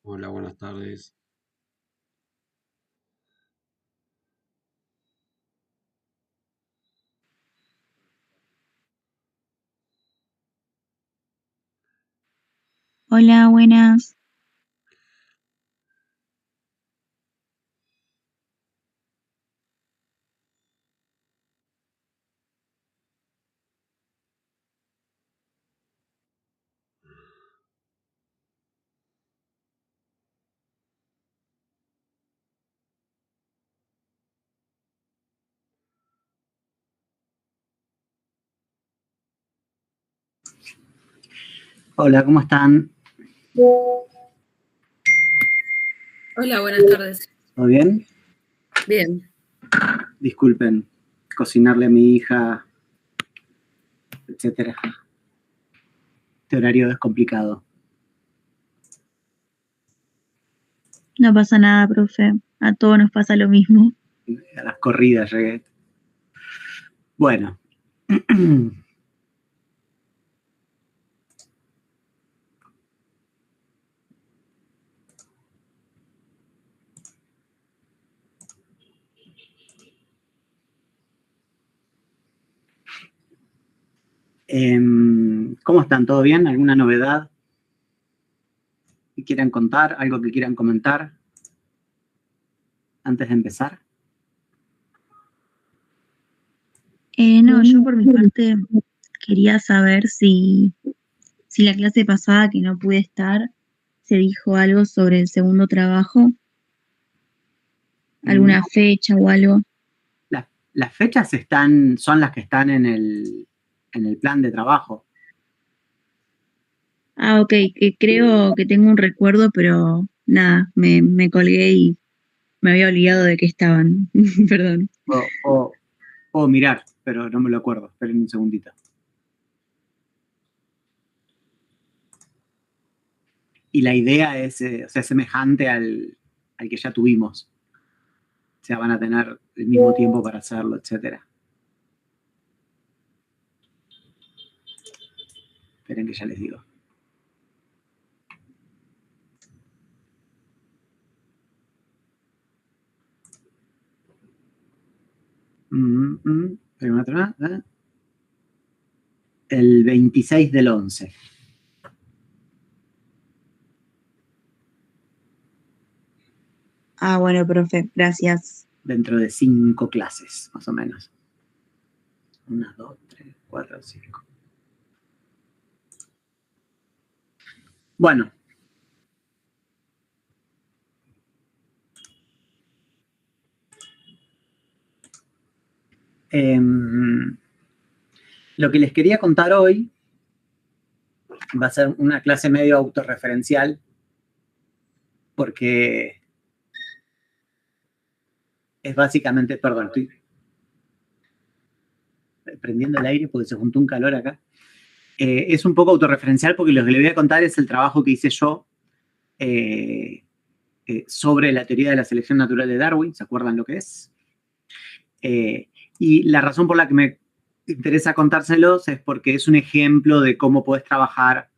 Hola, buenas tardes. Hola, buenas. Hola, ¿cómo están? Hola, buenas tardes. ¿Todo bien? Bien. Disculpen, cocinarle a mi hija, etcétera. Este horario es complicado. No pasa nada, profe. A todos nos pasa lo mismo. A las corridas llegué. Bueno. ¿Cómo están? ¿Todo bien? ¿Alguna novedad que quieran contar? ¿Algo que quieran comentar antes de empezar? No, yo por mi parte quería saber si la clase pasada que no pude estar se dijo algo sobre el segundo trabajo, Mm, alguna fecha o algo. las fechas son las que están en el plan de trabajo. Ah, ok, que creo que tengo un recuerdo, pero nada, me colgué y me había olvidado de que estaban. Perdón. Puedo mirar, pero no me lo acuerdo. Esperen un segundito. Y la idea es, semejante al que ya tuvimos. O sea, van a tener el mismo tiempo para hacerlo, etcétera. Esperen que ya les digo. El 26 del 11. Ah, bueno, profe, gracias. Dentro de 5 clases, más o menos. 1, 2, 3, 4, 5. Bueno. Lo que les quería contar hoy va a ser una clase medio autorreferencial, porque es básicamente, perdón, estoy prendiendo el aire porque se juntó un calor acá. Es un poco autorreferencial porque lo que les voy a contar es el trabajo que hice yo sobre la teoría de la selección natural de Darwin. ¿Se acuerdan lo que es? Y la razón por la que me interesa contárselos es porque es un ejemplo de cómo puedes trabajar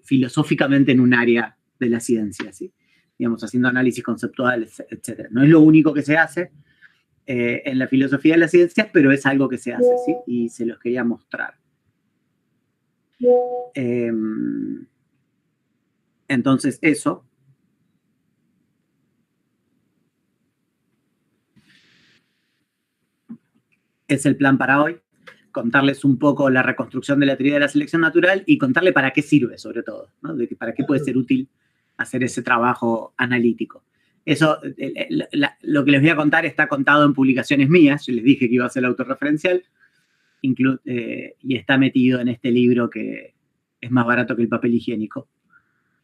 filosóficamente en un área de la ciencia, ¿sí? Digamos, haciendo análisis conceptuales, etc. No es lo único que se hace en la filosofía de la ciencia, pero es algo que se hace, ¿sí? Y se los quería mostrar. Entonces, eso. Es el plan para hoy. Contarles un poco la reconstrucción de la teoría de la selección natural y contarle para qué sirve, sobre todo, ¿no? De que para qué puede ser útil hacer ese trabajo analítico. Eso, lo que les voy a contar está contado en publicaciones mías. Yo les dije que iba a ser autorreferencial y está metido en este libro que es más barato que el papel higiénico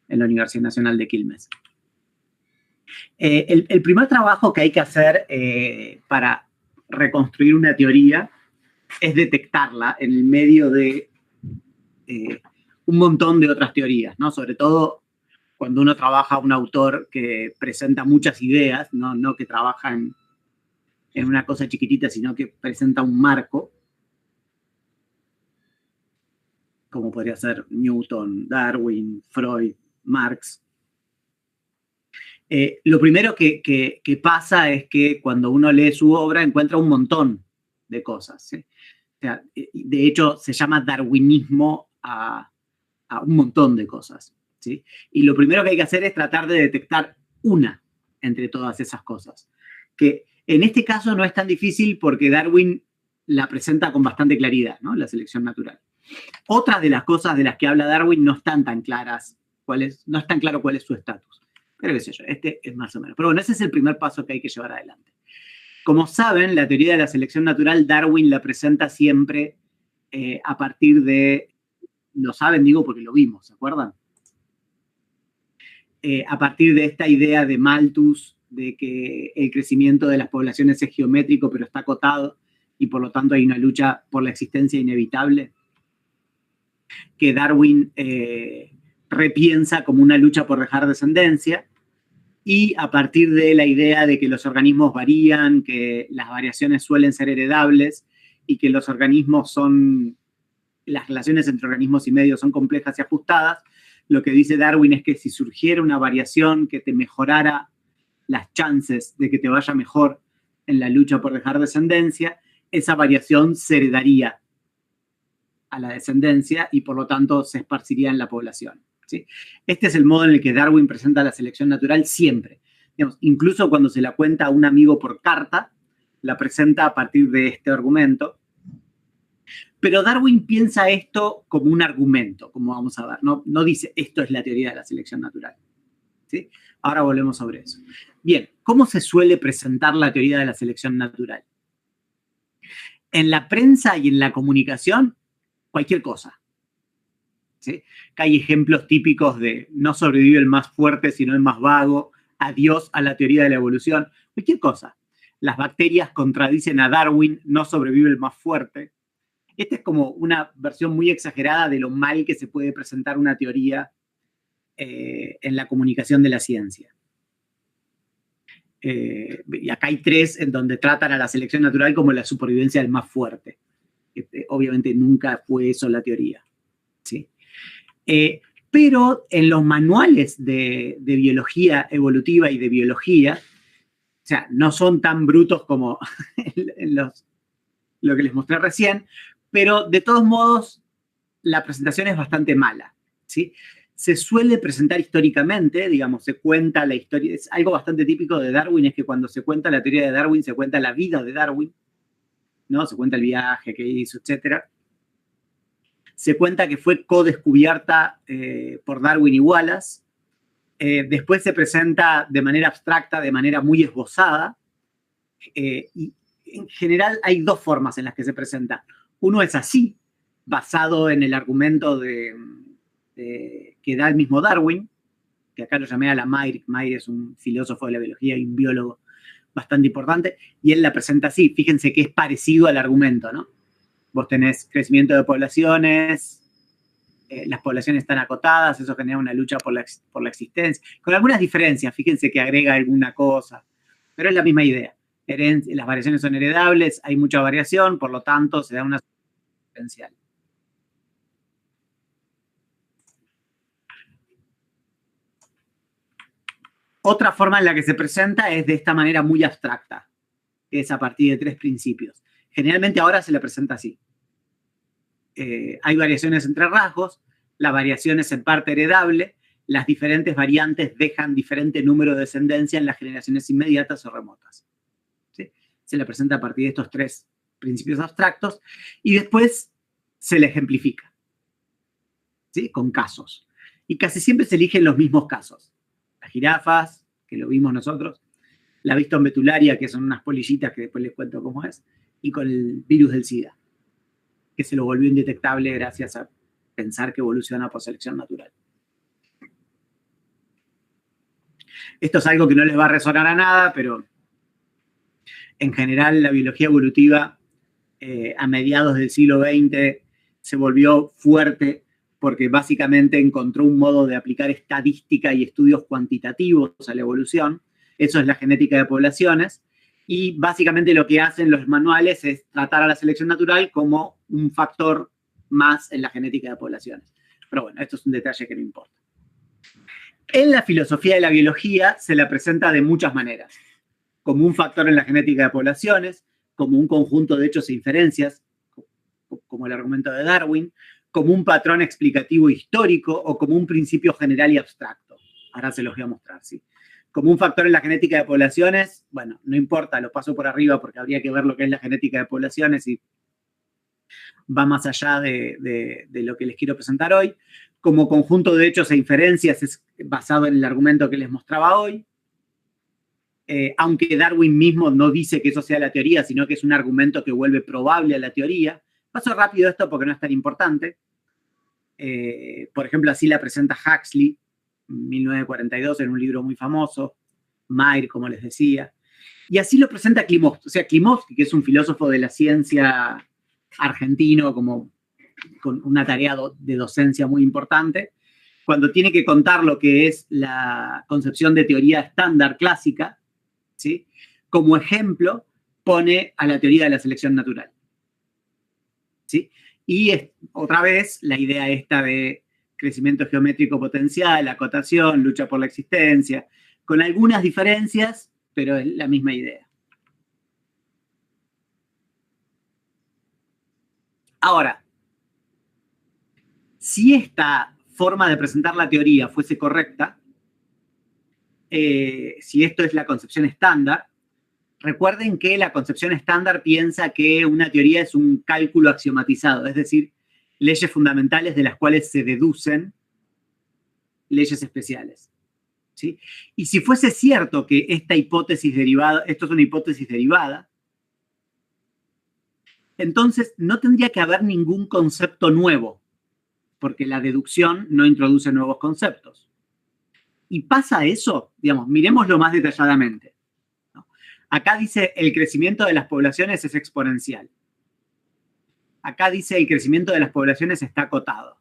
en la Universidad Nacional de Quilmes. El primer trabajo que hay que hacer para reconstruir una teoría es detectarla en el medio de un montón de otras teorías, ¿no? Sobre todo cuando uno trabaja a un autor que presenta muchas ideas, no que trabaja en una cosa chiquitita, sino que presenta un marco, como podría ser Newton, Darwin, Freud, Marx. Lo primero que pasa es que cuando uno lee su obra encuentra un montón de cosas, ¿sí? O sea, de hecho, se llama darwinismo a un montón de cosas, ¿sí? Y lo primero que hay que hacer es tratar de detectar una entre todas esas cosas, que en este caso no es tan difícil porque Darwin la presenta con bastante claridad, ¿no? La selección natural. Otras de las cosas de las que habla Darwin no están tan claras, no es tan claro cuál es su estatus. Pero qué sé yo, este es más o menos. Pero bueno, ese es el primer paso que hay que llevar adelante. Como saben, la teoría de la selección natural, Darwin la presenta siempre a partir de, lo saben, digo, porque lo vimos, ¿se acuerdan? A partir de esta idea de Malthus, de que el crecimiento de las poblaciones es geométrico, pero está acotado, y por lo tanto hay una lucha por la existencia inevitable, que Darwin repiensa como una lucha por dejar descendencia, y a partir de la idea de que los organismos varían, que las variaciones suelen ser heredables, y que los organismos las relaciones entre organismos y medios son complejas y ajustadas, lo que dice Darwin es que si surgiera una variación que te mejorara las chances de que te vaya mejor en la lucha por dejar descendencia, esa variación se heredaría a la descendencia y por lo tanto se esparciría en la población, ¿sí? Este es el modo en el que Darwin presenta la selección natural siempre. Digamos, incluso cuando se la cuenta a un amigo por carta, la presenta a partir de este argumento. Pero Darwin piensa esto como un argumento, como vamos a ver. No dice, esto es la teoría de la selección natural, ¿sí? Ahora volvemos sobre eso. Bien, ¿cómo se suele presentar la teoría de la selección natural? En la prensa y en la comunicación, cualquier cosa, ¿sí? Acá hay ejemplos típicos de no sobrevive el más fuerte, sino el más vago, adiós a la teoría de la evolución, cualquier cosa. Las bacterias contradicen a Darwin, no sobrevive el más fuerte. Esta es como una versión muy exagerada de lo mal que se puede presentar una teoría en la comunicación de la ciencia. Y acá hay 3 en donde tratan a la selección natural como la supervivencia del más fuerte. Obviamente nunca fue eso la teoría, ¿sí? Pero en los manuales de biología evolutiva y de biología, o sea, no son tan brutos como lo que les mostré recién, pero de todos modos la presentación es bastante mala, ¿sí? Se suele presentar históricamente, digamos, se cuenta la historia, es algo bastante típico de Darwin, es que cuando se cuenta la teoría de Darwin, se cuenta la vida de Darwin, ¿no? Se cuenta el viaje que hizo, etc. Se cuenta que fue co-descubierta por Darwin y Wallace. Después se presenta de manera abstracta, de manera muy esbozada, y en general hay 2 formas en las que se presenta. Uno es así, basado en el argumento que da el mismo Darwin, que acá lo llamé a la Mayr. Mayr es un filósofo de la biología y un biólogo bastante importante, y él la presenta así. Fíjense que es parecido al argumento, ¿no? Vos tenés crecimiento de poblaciones, las poblaciones están acotadas, eso genera una lucha por la existencia, con algunas diferencias, fíjense que agrega alguna cosa, pero es la misma idea. Las variaciones son heredables, hay mucha variación, por lo tanto se da una potencial. Otra forma en la que se presenta es de esta manera muy abstracta, que es a partir de 3 principios. Generalmente ahora se la presenta así. Hay variaciones entre rasgos, la variación es en parte heredable, las diferentes variantes dejan diferente número de descendencia en las generaciones inmediatas o remotas, ¿sí? Se la presenta a partir de estos 3 principios abstractos y después se la ejemplifica, ¿sí? Con casos. Y casi siempre se eligen los mismos casos. Las jirafas, que lo vimos nosotros, la Viston betularia, que son unas polillitas que después les cuento cómo es, y con el virus del SIDA, que se lo volvió indetectable gracias a pensar que evoluciona por selección natural. Esto es algo que no les va a resonar a nada, pero en general la biología evolutiva a mediados del siglo XX se volvió fuerte porque básicamente encontró un modo de aplicar estadística y estudios cuantitativos a la evolución. Eso es la genética de poblaciones. Y básicamente lo que hacen los manuales es tratar a la selección natural como un factor más en la genética de poblaciones. Pero bueno, esto es un detalle que no importa. En la filosofía de la biología se la presenta de muchas maneras, como un factor en la genética de poblaciones, como un conjunto de hechos e inferencias, como el argumento de Darwin, como un patrón explicativo histórico o como un principio general y abstracto. Ahora se los voy a mostrar, ¿sí? Como un factor en la genética de poblaciones, bueno, no importa, lo paso por arriba porque habría que ver lo que es la genética de poblaciones y va más allá de lo que les quiero presentar hoy. Como conjunto de hechos e inferencias es basado en el argumento que les mostraba hoy. Aunque Darwin mismo no dice que eso sea la teoría, sino que es un argumento que vuelve probable a la teoría. Paso rápido esto porque no es tan importante. Por ejemplo, así la presenta Huxley en 1942 en un libro muy famoso, Mayr, como les decía. Y así lo presenta Klimovsky. O sea, Klimovsky, que es un filósofo de la ciencia argentino, como con una tarea de docencia muy importante, cuando tiene que contar lo que es la concepción de teoría estándar clásica, ¿sí? Como ejemplo pone a la teoría de la selección natural, ¿sí? Y otra vez la idea esta de crecimiento geométrico potencial, acotación, lucha por la existencia, con algunas diferencias, pero es la misma idea. Ahora, si esta forma de presentar la teoría fuese correcta, si esto es la concepción estándar, recuerden que la concepción estándar piensa que una teoría es un cálculo axiomatizado, es decir, leyes fundamentales de las cuales se deducen leyes especiales, ¿sí? Y si fuese cierto que esta hipótesis derivada, esto es una hipótesis derivada, entonces no tendría que haber ningún concepto nuevo, porque la deducción no introduce nuevos conceptos. Y pasa eso, digamos, miremoslo más detalladamente. Acá dice el crecimiento de las poblaciones es exponencial. Acá dice el crecimiento de las poblaciones está acotado.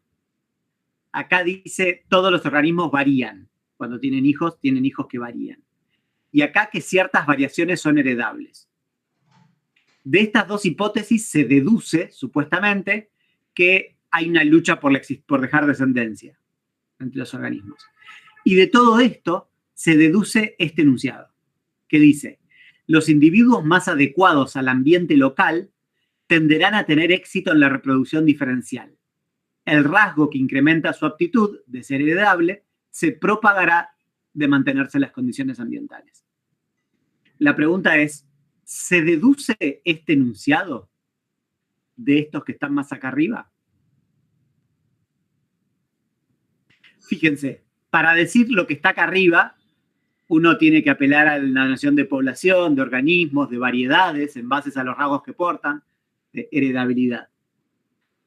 Acá dice todos los organismos varían. Cuando tienen hijos que varían. Y acá que ciertas variaciones son heredables. De estas dos hipótesis se deduce, supuestamente, que hay una lucha por dejar descendencia entre los organismos. Y de todo esto se deduce este enunciado, que dice: los individuos más adecuados al ambiente local tenderán a tener éxito en la reproducción diferencial. El rasgo que incrementa su aptitud de ser heredable se propagará de mantenerse en las condiciones ambientales. La pregunta es, ¿se deduce este enunciado de estos que están más acá arriba? Fíjense, para decir lo que está acá arriba, uno tiene que apelar a la noción de población, de organismos, de variedades, en base a los rasgos que portan, de heredabilidad.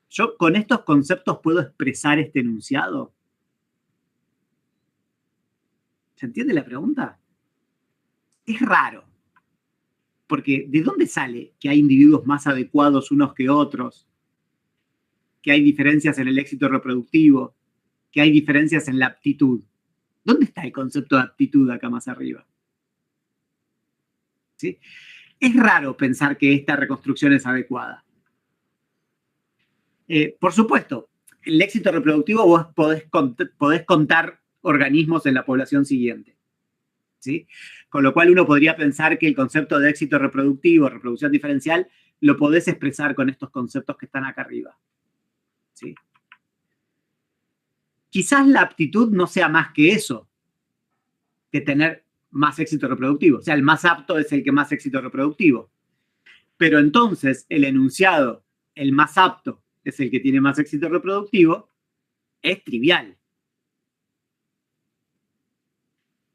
¿Yo con estos conceptos puedo expresar este enunciado? ¿Se entiende la pregunta? Es raro, porque ¿de dónde sale que hay individuos más adecuados unos que otros? Que hay diferencias en el éxito reproductivo, que hay diferencias en la aptitud. ¿Dónde está el concepto de aptitud acá más arriba? ¿Sí? Es raro pensar que esta reconstrucción es adecuada. Por supuesto, el éxito reproductivo vos podés contar organismos en la población siguiente, ¿sí? Con lo cual uno podría pensar que el concepto de éxito reproductivo, reproducción diferencial, lo podés expresar con estos conceptos que están acá arriba, ¿sí? Quizás la aptitud no sea más que eso, que tener más éxito reproductivo. O sea, el más apto es el que más éxito reproductivo. Pero entonces, el enunciado, el más apto es el que tiene más éxito reproductivo, es trivial.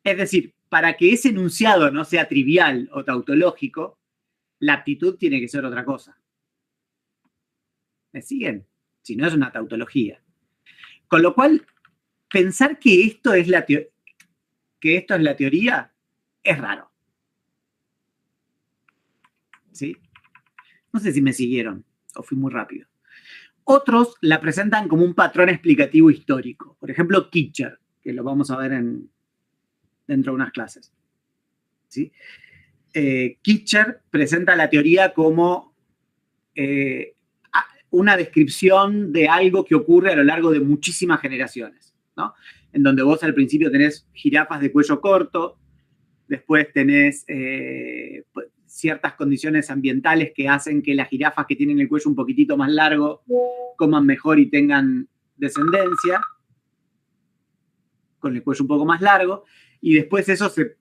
Es decir, para que ese enunciado no sea trivial o tautológico, la aptitud tiene que ser otra cosa. ¿Me siguen? Si no, es una tautología. Con lo cual, pensar que esto es la teoría es raro. ¿Sí? No sé si me siguieron o fui muy rápido. Otros la presentan como un patrón explicativo histórico. Por ejemplo, Kitcher, que lo vamos a ver dentro de unas clases. ¿Sí? Kitcher presenta la teoría como una descripción de algo que ocurre a lo largo de muchísimas generaciones. ¿no? En donde vos al principio tenés jirafas de cuello corto, después tenés ciertas condiciones ambientales que hacen que las jirafas que tienen el cuello un poquitito más largo coman mejor y tengan descendencia, con el cuello un poco más largo, y después eso se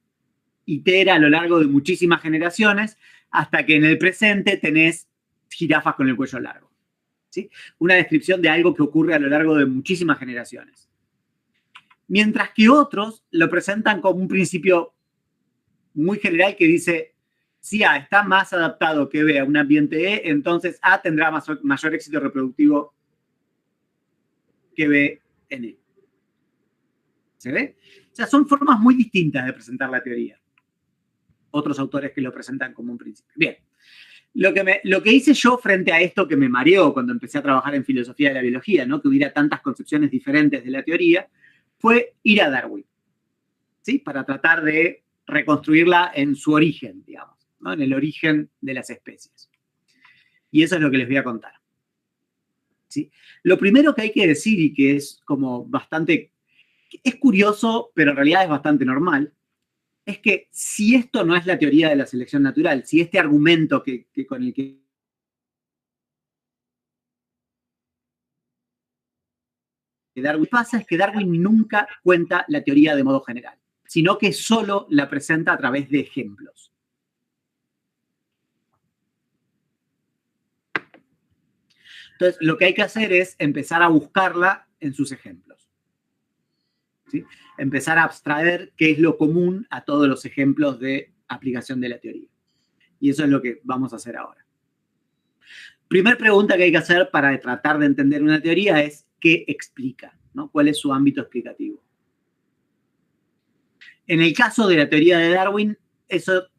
itera a lo largo de muchísimas generaciones, hasta que en el presente tenés jirafas con el cuello largo. ¿Sí? Una descripción de algo que ocurre a lo largo de muchísimas generaciones. Mientras que otros lo presentan como un principio muy general que dice, si A está más adaptado que B a un ambiente E, entonces A tendrá mayor éxito reproductivo que B en E. ¿Se ve? O sea, son formas muy distintas de presentar la teoría. Otros autores que lo presentan como un principio. Bien. Lo que hice yo frente a esto que me mareó cuando empecé a trabajar en filosofía de la biología, ¿no? Que hubiera tantas concepciones diferentes de la teoría, fue ir a Darwin, ¿sí? Para tratar de reconstruirla en su origen, digamos, ¿no? En el origen de las especies. Y eso es lo que les voy a contar. ¿Sí? Lo primero que hay que decir, y que es como bastante, es curioso, pero en realidad es bastante normal, es que si esto no es la teoría de la selección natural, si este argumento con el que Darwin pasa, es que Darwin nunca cuenta la teoría de modo general, sino que solo la presenta a través de ejemplos. Entonces, lo que hay que hacer es empezar a buscarla en sus ejemplos. ¿Sí? Empezar a abstraer qué es lo común a todos los ejemplos de aplicación de la teoría. Y eso es lo que vamos a hacer ahora. Primera pregunta que hay que hacer para tratar de entender una teoría es ¿qué explica? ¿No? ¿Cuál es su ámbito explicativo? En el caso de la teoría de Darwin, esa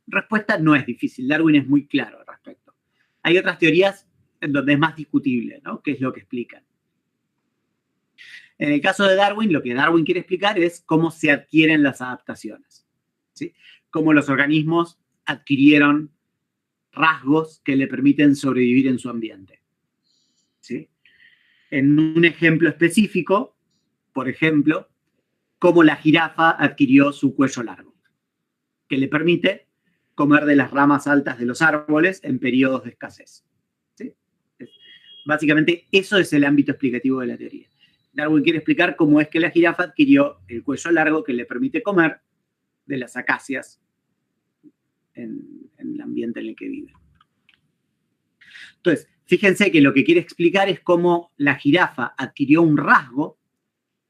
respuesta no es difícil. Darwin es muy claro al respecto. Hay otras teorías en donde es más discutible, ¿no? ¿Qué es lo que explican? En el caso de Darwin, lo que Darwin quiere explicar es cómo se adquieren las adaptaciones, ¿sí? Cómo los organismos adquirieron rasgos que le permiten sobrevivir en su ambiente, ¿sí? En un ejemplo específico, por ejemplo, cómo la jirafa adquirió su cuello largo, que le permite comer de las ramas altas de los árboles en periodos de escasez, ¿sí? Básicamente, eso es el ámbito explicativo de la teoría. Darwin quiere explicar cómo es que la jirafa adquirió el cuello largo que le permite comer de las acacias en el ambiente en el que vive. Entonces, fíjense que lo que quiere explicar es cómo la jirafa adquirió un rasgo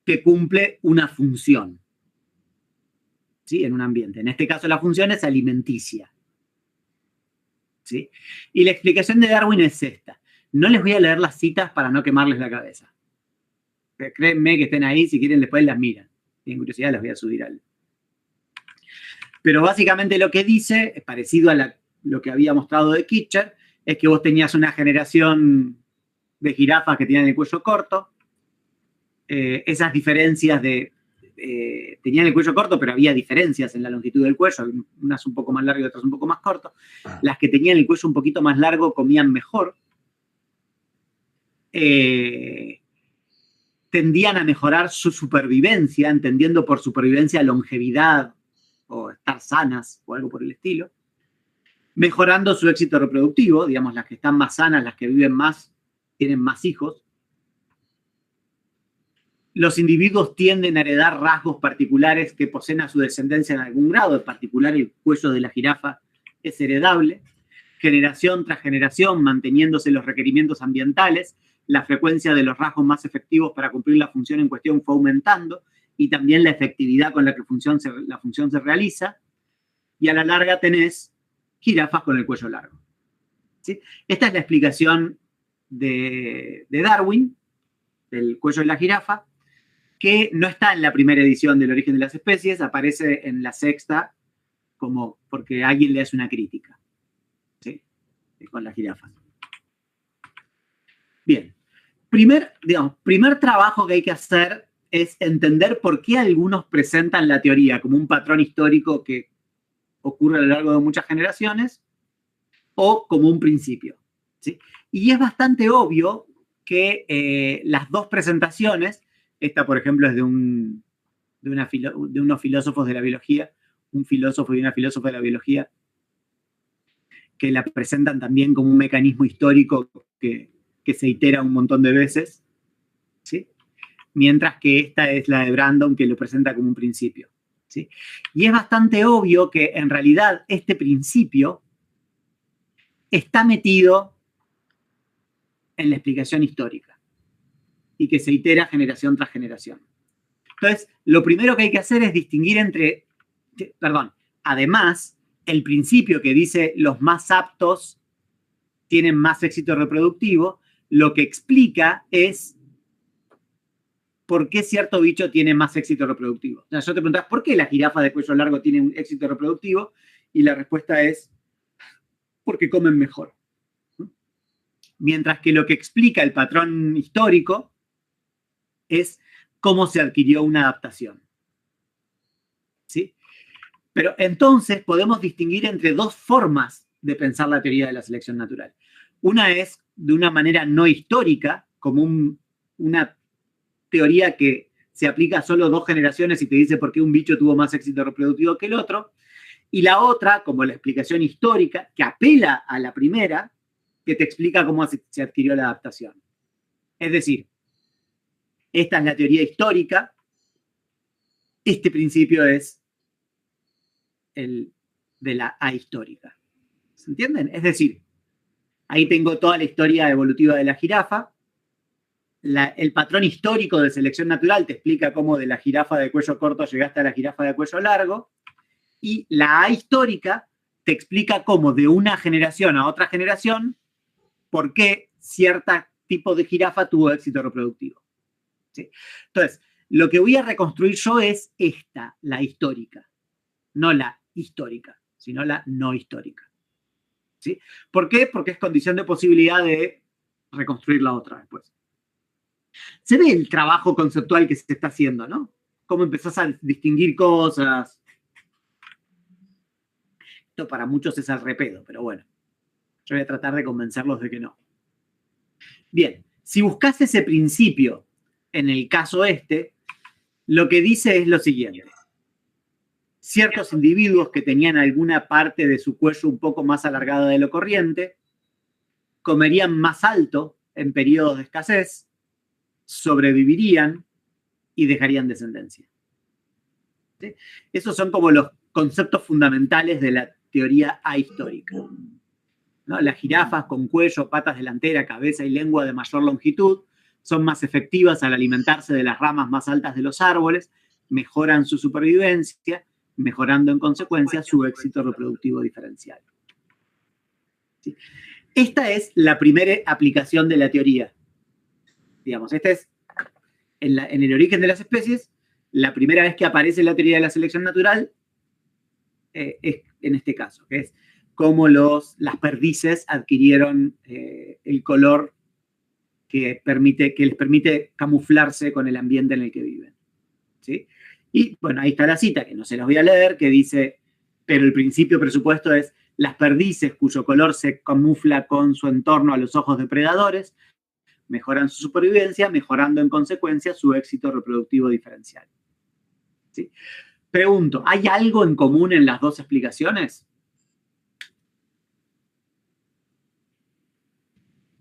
que cumple una función, ¿sí? En un ambiente. En este caso, la función es alimenticia, ¿sí? Y la explicación de Darwin es esta. No les voy a leer las citas para no quemarles la cabeza. Créanme que estén ahí, si quieren después las miran. Si tienen curiosidad, las voy a subir al... Pero básicamente lo que dice, es parecido a lo que había mostrado de Kitcher, es que vos tenías una generación de jirafas que tenían el cuello corto. Esas diferencias tenían el cuello corto, pero había diferencias en la longitud del cuello, unas un poco más largas y otras un poco más cortas. Las que tenían el cuello un poquito más largo comían mejor. Tendían a mejorar su supervivencia, entendiendo por supervivencia longevidad o estar sanas o algo por el estilo, mejorando su éxito reproductivo, digamos, las que están más sanas, las que viven más, tienen más hijos. Los individuos tienden a heredar rasgos particulares que poseen a su descendencia en algún grado, en particular el cuello de la jirafa es heredable, generación tras generación, manteniéndose los requerimientos ambientales, la frecuencia de los rasgos más efectivos para cumplir la función en cuestión fue aumentando y también la efectividad con la que la función se realiza, y a la larga tenés jirafas con el cuello largo, ¿sí? Esta es la explicación de Darwin, del cuello de la jirafa, que no está en la primera edición del Origen de las Especies, aparece en la sexta como porque alguien le hace una crítica, ¿sí? Con las jirafas. Bien. Primer trabajo que hay que hacer es entender por qué algunos presentan la teoría como un patrón histórico que ocurre a lo largo de muchas generaciones o como un principio, ¿sí? Y es bastante obvio que las dos presentaciones Esta, por ejemplo, es de unos filósofos de la biología, un filósofo y una filósofa de la biología, que la presentan también como un mecanismo histórico que se itera un montón de veces, ¿sí? Mientras que esta es la de Brandon, que lo presenta como un principio, ¿sí? Y es bastante obvio que en realidad este principio está metido en la explicación histórica y que se itera generación tras generación. Entonces, lo primero que hay que hacer es distinguir entre, además, el principio que dice los más aptos tienen más éxito reproductivo, lo que explica es por qué cierto bicho tiene más éxito reproductivo. O sea, yo te preguntas, ¿por qué la jirafa de cuello largo tiene un éxito reproductivo? Y la respuesta es, porque comen mejor. Mientras que lo que explica el patrón histórico es cómo se adquirió una adaptación. ¿Sí? Pero entonces podemos distinguir entre dos formas de pensar la teoría de la selección natural. Una es de una manera no histórica, como una teoría que se aplica a solo 2 generaciones y te dice por qué un bicho tuvo más éxito reproductivo que el otro. Y la otra, como la explicación histórica, que apela a la primera, que te explica cómo se adquirió la adaptación. Es decir, esta es la teoría histórica, este principio es el de la ahistórica. ¿Se entienden? Es decir, ahí tengo toda la historia evolutiva de la jirafa. El patrón histórico de selección natural te explica cómo de la jirafa de cuello corto llegaste a la jirafa de cuello largo. Y la ahistórica te explica cómo de una generación a otra generación, por qué cierto tipo de jirafa tuvo éxito reproductivo. ¿Sí? Entonces, lo que voy a reconstruir yo es esta, la histórica. No la histórica, sino la no histórica. ¿Sí? ¿Por qué? Porque es condición de posibilidad de reconstruir la otra después. Se ve el trabajo conceptual que se está haciendo, ¿no? Cómo empezás a distinguir cosas. Esto para muchos es al repedo, pero bueno. Yo voy a tratar de convencerlos de que no. Bien, si buscas ese principio en el caso este, lo que dice es lo siguiente. Ciertos individuos que tenían alguna parte de su cuello un poco más alargada de lo corriente, comerían más alto en periodos de escasez, sobrevivirían y dejarían descendencia. ¿Sí? Esos son como los conceptos fundamentales de la teoría ahistórica. ¿No? Las jirafas con cuello, patas delanteras, cabeza y lengua de mayor longitud son más efectivas al alimentarse de las ramas más altas de los árboles, mejoran su supervivencia, mejorando en consecuencia su éxito reproductivo diferencial. ¿Sí? Esta es la primera aplicación de la teoría. Digamos, esta es, en el origen de las especies, la primera vez que aparece la teoría de la selección natural es en este caso, que es cómo las perdices adquirieron el color que les permite camuflarse con el ambiente en el que viven. ¿Sí? Y bueno, ahí está la cita, que no se los voy a leer, que dice, pero el principio presupuesto es las perdices cuyo color se camufla con su entorno a los ojos de predadores, mejoran su supervivencia, mejorando en consecuencia su éxito reproductivo diferencial. ¿Sí? Pregunto, ¿hay algo en común en las dos explicaciones?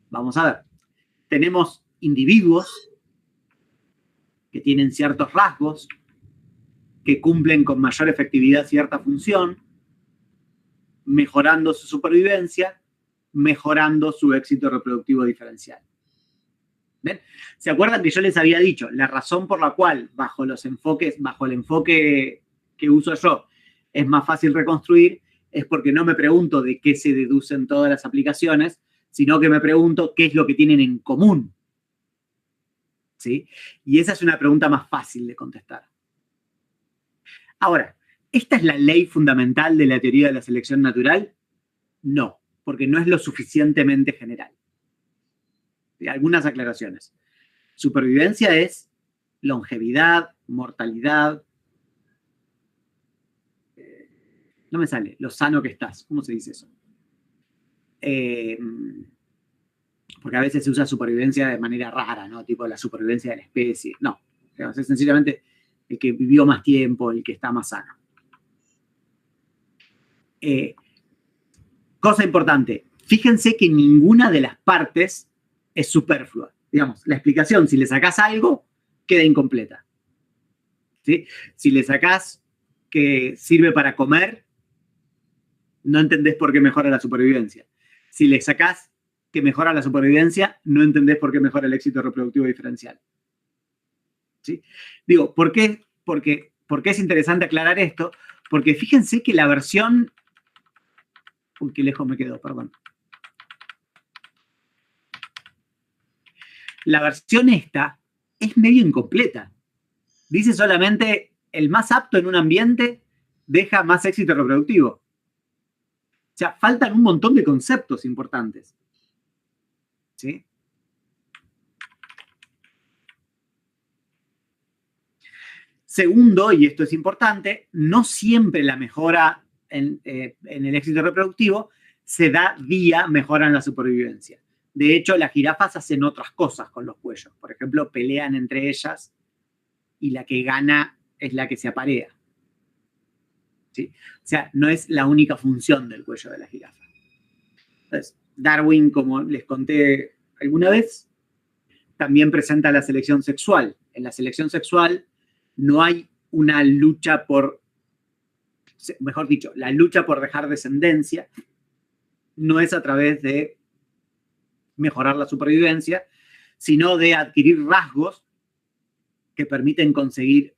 Vamos a ver. Tenemos individuos que tienen ciertos rasgos, que cumplen con mayor efectividad cierta función, mejorando su supervivencia, mejorando su éxito reproductivo diferencial. ¿Ven? ¿Se acuerdan que yo les había dicho? La razón por la cual, bajo el enfoque que uso yo, es más fácil reconstruir, es porque no me pregunto de qué se deducen todas las aplicaciones, sino que me pregunto qué es lo que tienen en común. ¿Sí? Y esa es una pregunta más fácil de contestar. Ahora, ¿esta es la ley fundamental de la teoría de la selección natural? No, porque no es lo suficientemente general. Algunas aclaraciones. Supervivencia es longevidad, mortalidad. No me sale, lo sano que estás. ¿Cómo se dice eso? Porque a veces se usa supervivencia de manera rara, ¿no? Tipo la supervivencia de la especie. No, Digamos, es sencillamente el que vivió más tiempo, el que está más sano. Cosa importante, fíjense que ninguna de las partes es superflua. Digamos, la explicación, si le sacás algo, queda incompleta. ¿Sí? Si le sacás que sirve para comer, no entendés por qué mejora la supervivencia. Si le sacás que mejora la supervivencia, no entendés por qué mejora el éxito reproductivo diferencial. ¿Sí? Digo, ¿por qué es interesante aclarar esto? Porque fíjense que la versión... Uy, qué lejos me quedó, perdón. La versión esta es medio incompleta. Dice solamente el más apto en un ambiente deja más éxito reproductivo. O sea, faltan un montón de conceptos importantes. ¿Sí? Segundo, y esto es importante, no siempre la mejora en el éxito reproductivo se da vía mejora en la supervivencia. De hecho, las jirafas hacen otras cosas con los cuellos. Por ejemplo, pelean entre ellas y la que gana es la que se aparea. ¿Sí? O sea, no es la única función del cuello de la jirafa. Entonces, Darwin, como les conté alguna vez, también presenta la selección sexual. En la selección sexual no hay una lucha por, mejor dicho, la lucha por dejar descendencia no es a través de mejorar la supervivencia, sino de adquirir rasgos que permiten conseguir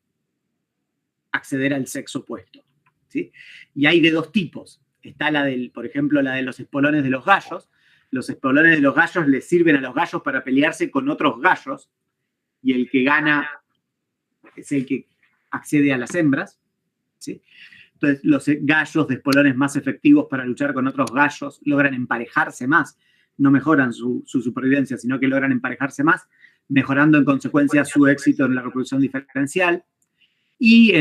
acceder al sexo opuesto. ¿Sí? Y hay de dos tipos. Está la del, por ejemplo, la de los espolones de los gallos. Los espolones de los gallos les sirven a los gallos para pelearse con otros gallos y el que gana es el que accede a las hembras. ¿Sí? Entonces, los gallos de espolones más efectivos para luchar con otros gallos logran emparejarse más. No mejoran su supervivencia, sino que logran emparejarse más, mejorando en consecuencia su éxito en la reproducción diferencial. Y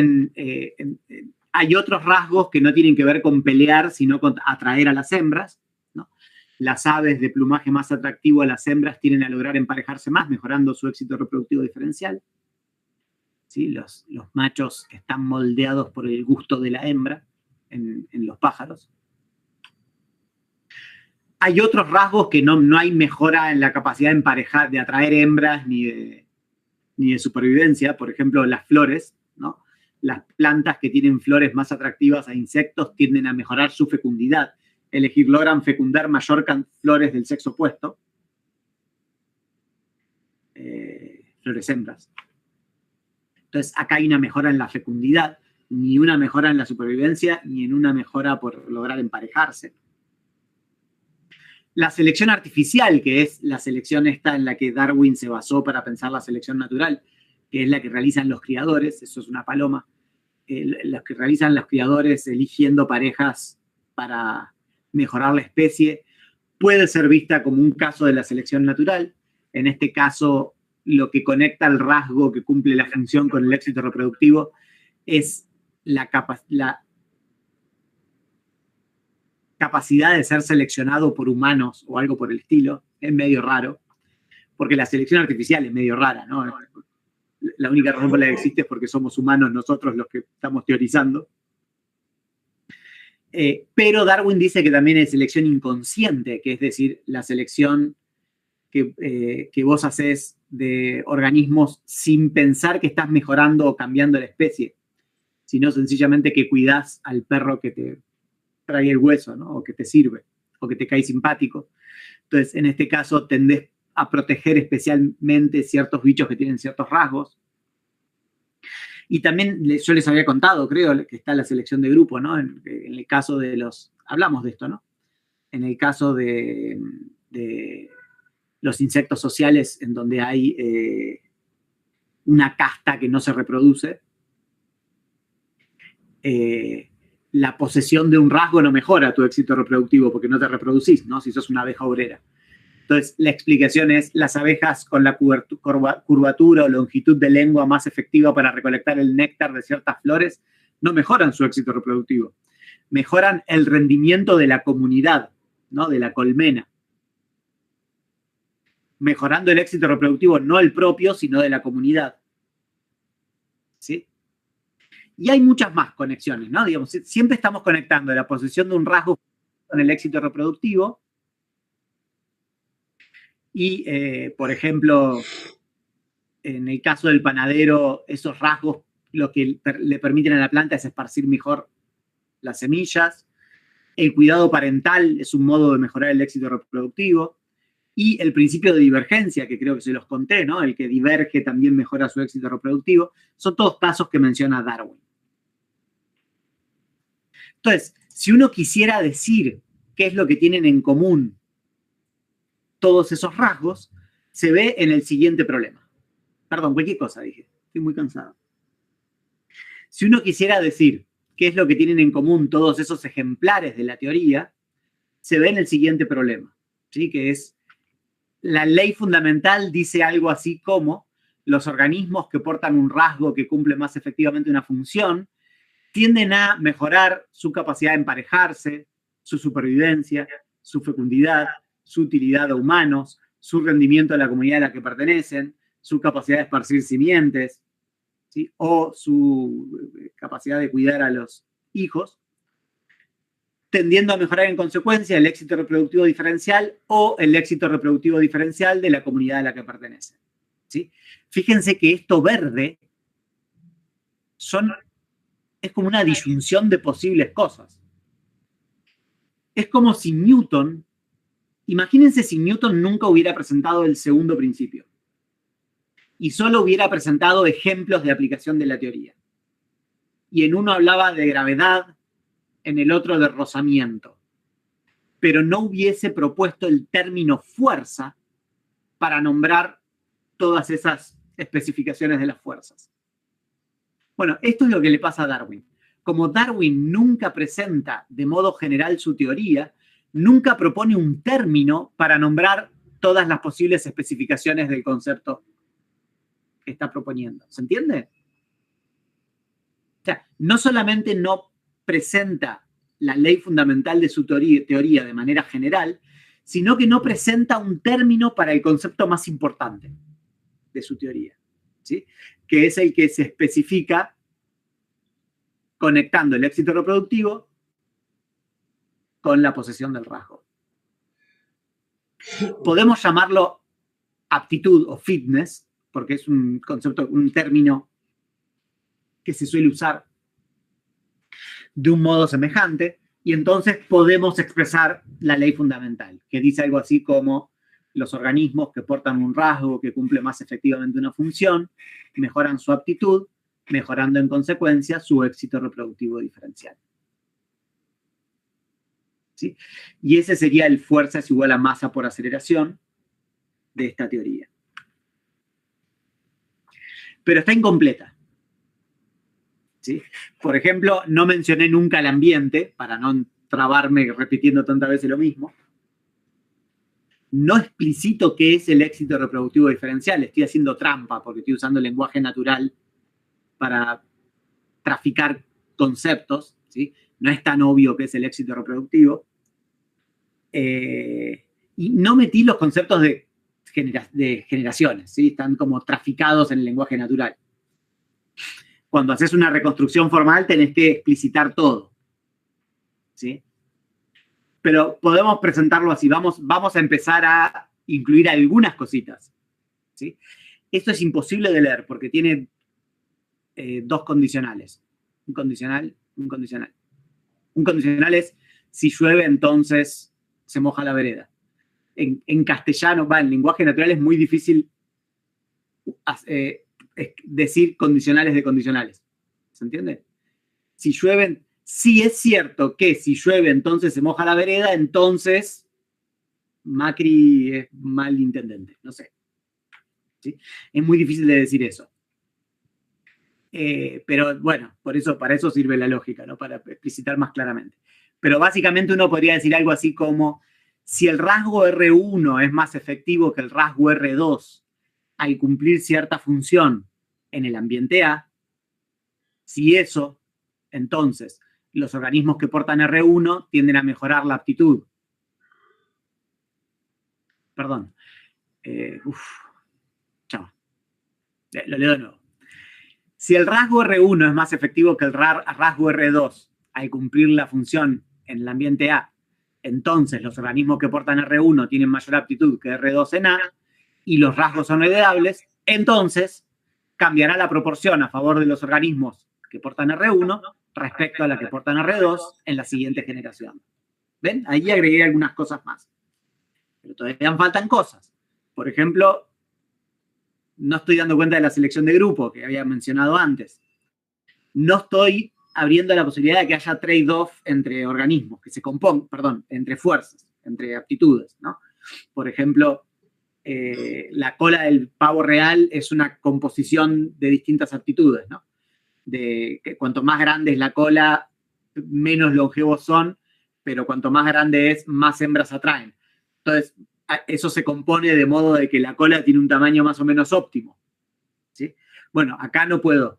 hay otros rasgos que no tienen que ver con pelear, sino con atraer a las hembras, ¿no? Las aves de plumaje más atractivo a las hembras tienden a lograr emparejarse más, mejorando su éxito reproductivo diferencial. ¿Sí? Los machos están moldeados por el gusto de la hembra en los pájaros. Hay otros rasgos que no hay mejora en la capacidad de emparejar, de atraer hembras ni de supervivencia. Por ejemplo, las flores, ¿no? Las plantas que tienen flores más atractivas a insectos tienden a mejorar su fecundidad. Es decir, logran fecundar mayor flores del sexo opuesto. Flores hembras. Entonces, acá hay una mejora en la fecundidad, ni una mejora en la supervivencia, ni en una mejora por lograr emparejarse. La selección artificial, que es la selección esta en la que Darwin se basó para pensar la selección natural, que es la que realizan los criadores, eso es una paloma, los que realizan los criadores eligiendo parejas para mejorar la especie, puede ser vista como un caso de la selección natural. En este caso, lo que conecta el rasgo que cumple la función con el éxito reproductivo es la capacidad de ser seleccionado por humanos o algo por el estilo. Es medio raro, porque la selección artificial es medio rara, ¿no? La única razón por la que existe es porque somos humanos nosotros los que estamos teorizando. Pero Darwin dice que también hay selección inconsciente, que es decir, la selección que vos hacés de organismos sin pensar que estás mejorando o cambiando la especie, sino sencillamente que cuidás al perro que te trae el hueso, ¿no? O que te sirve, o que te cae simpático. Entonces, en este caso, tendés a proteger especialmente ciertos bichos que tienen ciertos rasgos. Y también yo les había contado, creo, que está la selección de grupo, ¿no? En el caso de los... Hablamos de esto, ¿no? En el caso de los insectos sociales, en donde hay una casta que no se reproduce, la posesión de un rasgo no mejora tu éxito reproductivo porque no te reproducís, ¿no? Si sos una abeja obrera. Entonces, la explicación es las abejas con la curvatura o longitud de lengua más efectiva para recolectar el néctar de ciertas flores no mejoran su éxito reproductivo. Mejoran el rendimiento de la comunidad, ¿no? De la colmena. Mejorando el éxito reproductivo no el propio, sino de la comunidad. ¿sí? Y hay muchas más conexiones, ¿no? Digamos, siempre estamos conectando la posesión de un rasgo con el éxito reproductivo. Y, por ejemplo, en el caso del panadero, esos rasgos lo que le permiten a la planta es esparcir mejor las semillas. El cuidado parental es un modo de mejorar el éxito reproductivo. Y el principio de divergencia, que creo que se los conté, ¿no? El que diverge también mejora su éxito reproductivo. Son todos pasos que menciona Darwin. Entonces, si uno quisiera decir qué es lo que tienen en común todos esos rasgos, se ve en el siguiente problema. Perdón, cualquier cosa dije. Estoy muy cansado. Si uno quisiera decir qué es lo que tienen en común todos esos ejemplares de la teoría, se ve en el siguiente problema, ¿sí? Que es la ley fundamental dice algo así como los organismos que portan un rasgo que cumple más efectivamente una función tienden a mejorar su capacidad de emparejarse, su supervivencia, su fecundidad, su utilidad a humanos, su rendimiento a la comunidad a la que pertenecen, su capacidad de esparcir simientes, ¿sí? O su capacidad de cuidar a los hijos, tendiendo a mejorar en consecuencia el éxito reproductivo diferencial o el éxito reproductivo diferencial de la comunidad a la que pertenecen, ¿sí? Fíjense que esto verde es como una disyunción de posibles cosas. Es como si Newton, imagínense si Newton nunca hubiera presentado el segundo principio y solo hubiera presentado ejemplos de aplicación de la teoría. Y en uno hablaba de gravedad, en el otro de rozamiento, pero no hubiese propuesto el término fuerza para nombrar todas esas especificaciones de las fuerzas. Bueno, esto es lo que le pasa a Darwin. Como Darwin nunca presenta de modo general su teoría, nunca propone un término para nombrar todas las posibles especificaciones del concepto que está proponiendo. ¿Se entiende? O sea, no solamente no presenta la ley fundamental de su teoría de manera general, sino que no presenta un término para el concepto más importante de su teoría, ¿sí? Que es el que se especifica conectando el éxito reproductivo con la posesión del rasgo. Podemos llamarlo aptitud o fitness, porque es un concepto, un término que se suele usar de un modo semejante, y entonces podemos expresar la ley fundamental, que dice algo así como los organismos que portan un rasgo que cumple más efectivamente una función, mejoran su aptitud, mejorando en consecuencia su éxito reproductivo diferencial. ¿Sí? Y ese sería el fuerza es igual a masa por aceleración de esta teoría. Pero está incompleta. ¿Sí? Por ejemplo, no mencioné nunca el ambiente, para no trabarme repitiendo tantas veces lo mismo. No explicito qué es el éxito reproductivo diferencial. Estoy haciendo trampa porque estoy usando el lenguaje natural para traficar conceptos, ¿sí? No es tan obvio qué es el éxito reproductivo. Y no metí los conceptos de generaciones, ¿sí? Están como traficados en el lenguaje natural. Cuando haces una reconstrucción formal tenés que explicitar todo, ¿sí? Pero podemos presentarlo así. Vamos a empezar a incluir algunas cositas, ¿sí? Esto es imposible de leer porque tiene dos condicionales. Un condicional, un condicional. Un condicional es si llueve entonces se moja la vereda. En castellano, en lenguaje natural es muy difícil decir condicionales de condicionales. ¿Se entiende? Si llueven, si es cierto que si llueve entonces se moja la vereda, entonces Macri es mal intendente. No sé. ¿Sí? Es muy difícil de decir eso. Pero bueno, para eso sirve la lógica, ¿no? Para explicitar más claramente. Pero básicamente uno podría decir algo así como, si el rasgo R1 es más efectivo que el rasgo R2 al cumplir cierta función en el ambiente A, si eso, entonces, los organismos que portan R1 tienden a mejorar la aptitud. Perdón. Chao. Lo leo de nuevo. Si el rasgo R1 es más efectivo que el rasgo R2 al cumplir la función en el ambiente A, entonces los organismos que portan R1 tienen mayor aptitud que R2 en A y los rasgos son heredables, entonces cambiará la proporción a favor de los organismos que portan R1 respecto a la que portan R2 en la siguiente generación. ¿Ven? Ahí agregué algunas cosas más. Pero todavía faltan cosas. Por ejemplo, no estoy dando cuenta de la selección de grupo que había mencionado antes. No estoy abriendo la posibilidad de que haya trade-off entre organismos, que se compongan, perdón, entre fuerzas, entre aptitudes, ¿no? Por ejemplo, la cola del pavo real es una composición de distintas aptitudes, ¿no? De que cuanto más grande es la cola, menos longevos son, pero cuanto más grande es, más hembras atraen. Entonces, eso se compone de modo de que la cola tiene un tamaño más o menos óptimo, ¿sí? Bueno, acá no puedo,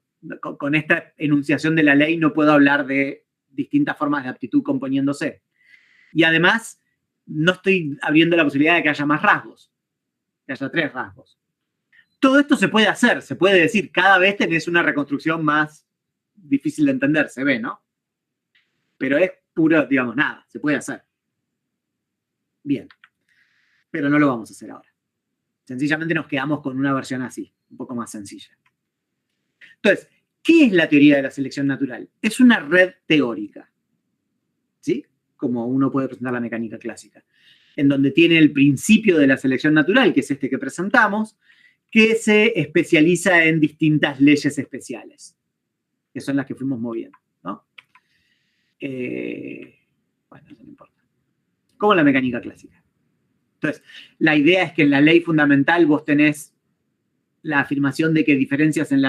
con esta enunciación de la ley no puedo hablar de distintas formas de aptitud componiéndose. Y además, no estoy abriendo la posibilidad de que haya más rasgos, que haya 3 rasgos. Todo esto se puede hacer, se puede decir, cada vez tenés una reconstrucción más difícil de entender, se ve, ¿no? Pero es puro, digamos, nada, se puede hacer. Bien, pero no lo vamos a hacer ahora. Sencillamente nos quedamos con una versión así, un poco más sencilla. Entonces, ¿qué es la teoría de la selección natural? Es una red teórica, ¿sí? Como uno puede presentar la mecánica clásica, en donde tiene el principio de la selección natural, que es este que presentamos, que se especializa en distintas leyes especiales, que son las que fuimos moviendo, ¿no? Bueno, eso no importa. Como la mecánica clásica. Entonces, la idea es que en la ley fundamental vos tenés la afirmación de que diferencias en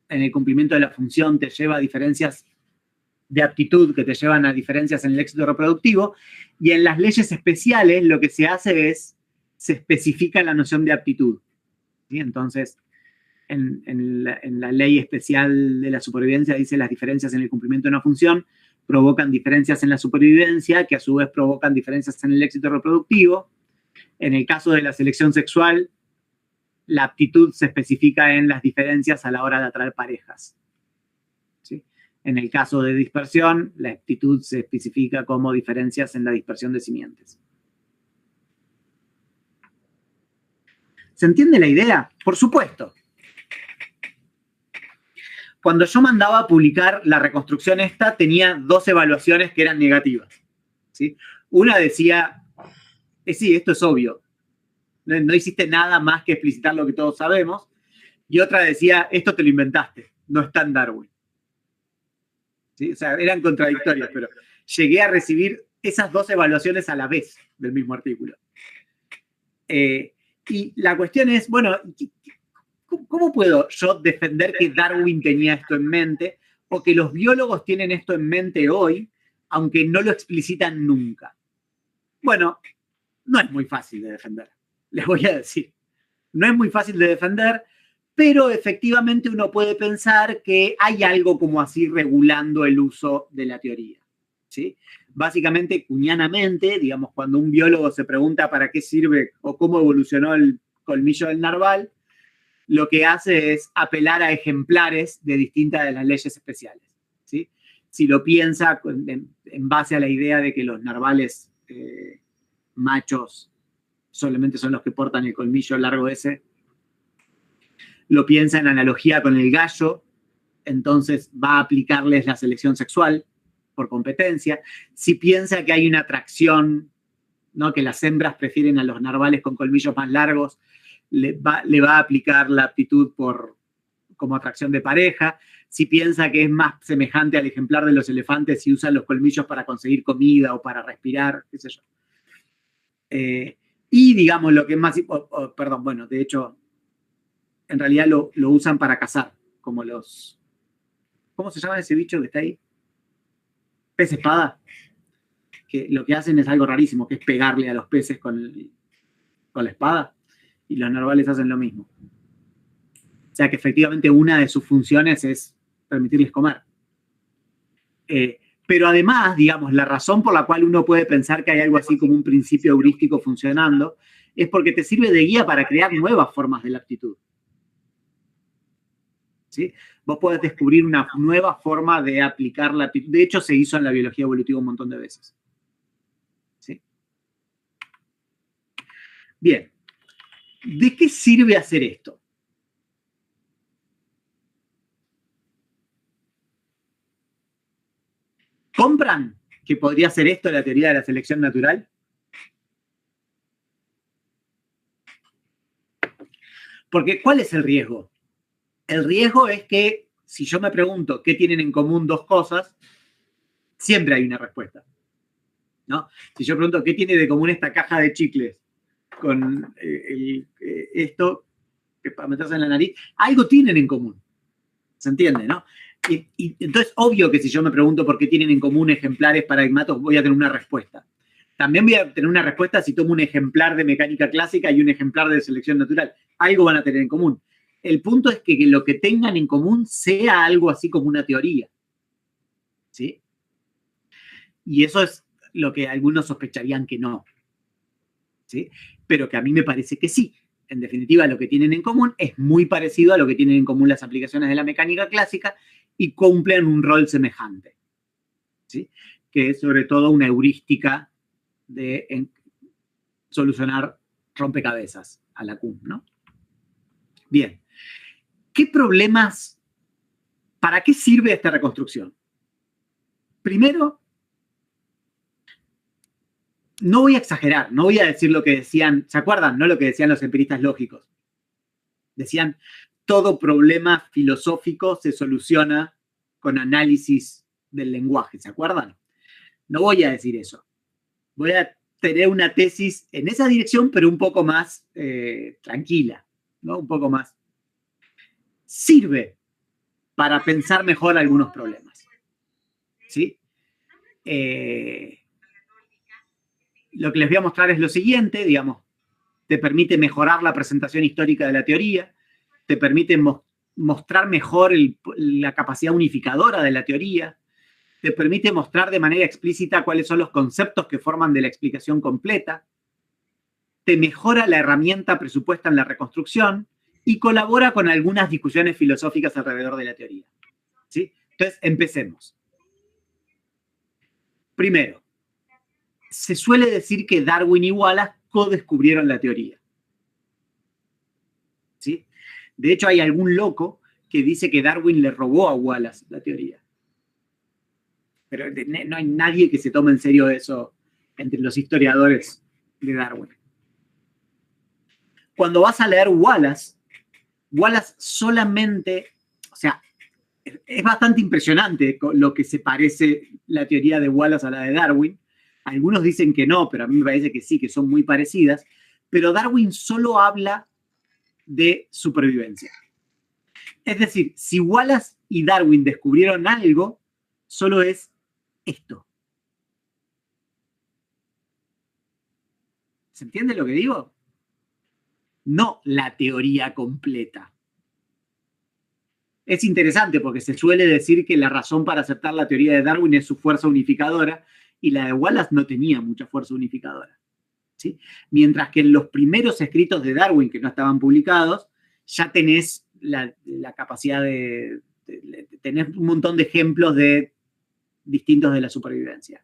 el cumplimiento de la función te lleva a diferencias de aptitud que te llevan a diferencias en el éxito reproductivo, y en las leyes especiales lo que se hace es, se especifica la noción de aptitud, ¿sí? Entonces, en la ley especial de la supervivencia dice las diferencias en el cumplimiento de una función provocan diferencias en la supervivencia, que a su vez provocan diferencias en el éxito reproductivo. En el caso de la selección sexual, la aptitud se especifica en las diferencias a la hora de atraer parejas, ¿sí? En el caso de dispersión, la aptitud se especifica como diferencias en la dispersión de simientes. ¿Se entiende la idea? Por supuesto. Cuando yo mandaba a publicar la reconstrucción esta, tenía 2 evaluaciones que eran negativas, ¿sí? Una decía, sí, esto es obvio, no hiciste nada más que explicitar lo que todos sabemos, y otra decía, esto te lo inventaste, no está en Darwin, ¿sí? O sea, eran contradictorias, pero llegué a recibir esas 2 evaluaciones a la vez del mismo artículo. Y la cuestión es, bueno, ¿cómo puedo yo defender que Darwin tenía esto en mente o que los biólogos tienen esto en mente hoy, aunque no lo explicitan nunca? Bueno, no es muy fácil de defender, les voy a decir. No es muy fácil de defender, pero efectivamente uno puede pensar que hay algo como así regulando el uso de la teoría, ¿sí? Básicamente, cuñanamente, digamos, cuando un biólogo se pregunta para qué sirve o cómo evolucionó el colmillo del narval, lo que hace es apelar a ejemplares de distintas de las leyes especiales, ¿sí? Si lo piensa en base a la idea de que los narvales machos solamente son los que portan el colmillo largo ese, lo piensa en analogía con el gallo, entonces va a aplicarles la selección sexual por competencia. Si piensa que hay una atracción, ¿no? Que las hembras prefieren a los narvales con colmillos más largos, le va a aplicar la aptitud como atracción de pareja. Si piensa que es más semejante al ejemplar de los elefantes y usa los colmillos para conseguir comida o para respirar, qué sé yo. Y digamos lo que es más... perdón, bueno, de hecho, en realidad lo usan para cazar, como los... ¿Cómo se llama ese bicho que está ahí? Pez espada. Que lo que hacen es algo rarísimo, que es pegarle a los peces con la espada. Y los narvales hacen lo mismo. O sea que efectivamente una de sus funciones es permitirles comer. Pero además, digamos, la razón por la cual uno puede pensar que hay algo así como un principio heurístico funcionando es porque te sirve de guía para crear nuevas formas de la aptitud. ¿sí? Vos podés descubrir una nueva forma de aplicar la... De hecho, se hizo en la biología evolutiva un montón de veces. ¿Sí? Bien. ¿De qué sirve hacer esto? ¿Compran que podría ser esto la teoría de la selección natural? Porque, ¿cuál es el riesgo? El riesgo es que, si yo me pregunto qué tienen en común dos cosas, siempre hay una respuesta, ¿no? Si yo pregunto qué tiene de común esta caja de chicles con esto, que para meterse en la nariz, algo tienen en común. ¿Se entiende, no? Y entonces, obvio que si yo me pregunto por qué tienen en común ejemplares paradigmatos, voy a tener una respuesta. También voy a tener una respuesta si tomo un ejemplar de mecánica clásica y un ejemplar de selección natural. Algo van a tener en común. El punto es que lo que tengan en común sea algo así como una teoría. ¿Sí? Y eso es lo que algunos sospecharían que no. ¿Sí? Pero que a mí me parece que sí. En definitiva, lo que tienen en común es muy parecido a lo que tienen en común las aplicaciones de la mecánica clásica y cumplen un rol semejante. ¿Sí? Que es sobre todo una heurística de solucionar rompecabezas a la CUM, ¿no? Bien. ¿Qué problemas, para qué sirve esta reconstrucción? Primero, no voy a exagerar, no voy a decir lo que decían, ¿se acuerdan? No lo que decían los empiristas lógicos. Decían, todo problema filosófico se soluciona con análisis del lenguaje, ¿se acuerdan? No voy a decir eso. Voy a tener una tesis en esa dirección, pero un poco más tranquila, ¿no? Un poco más. Sirve para pensar mejor algunos problemas. ¿Sí? Lo que les voy a mostrar es lo siguiente, digamos, te permite mejorar la presentación histórica de la teoría, te permite mostrar mejor la capacidad unificadora de la teoría, te permite mostrar de manera explícita cuáles son los conceptos que forman de la explicación completa, te mejora la herramienta presupuesta en la reconstrucción y colabora con algunas discusiones filosóficas alrededor de la teoría. ¿Sí? Entonces, empecemos. Primero, se suele decir que Darwin y Wallace co-descubrieron la teoría. ¿Sí? De hecho, hay algún loco que dice que Darwin le robó a Wallace la teoría. Pero no hay nadie que se tome en serio eso entre los historiadores de Darwin. Cuando vas a leer Wallace solamente, o sea, es bastante impresionante lo que se parece la teoría de Wallace a la de Darwin. Algunos dicen que no, pero a mí me parece que sí, que son muy parecidas. Pero Darwin solo habla de supervivencia. Es decir, si Wallace y Darwin descubrieron algo, solo es esto. ¿Se entiende lo que digo? No la teoría completa. Es interesante porque se suele decir que la razón para aceptar la teoría de Darwin es su fuerza unificadora y la de Wallace no tenía mucha fuerza unificadora. ¿Sí? Mientras que en los primeros escritos de Darwin que no estaban publicados, ya tenés la capacidad de tener un montón de ejemplos distintos de la supervivencia.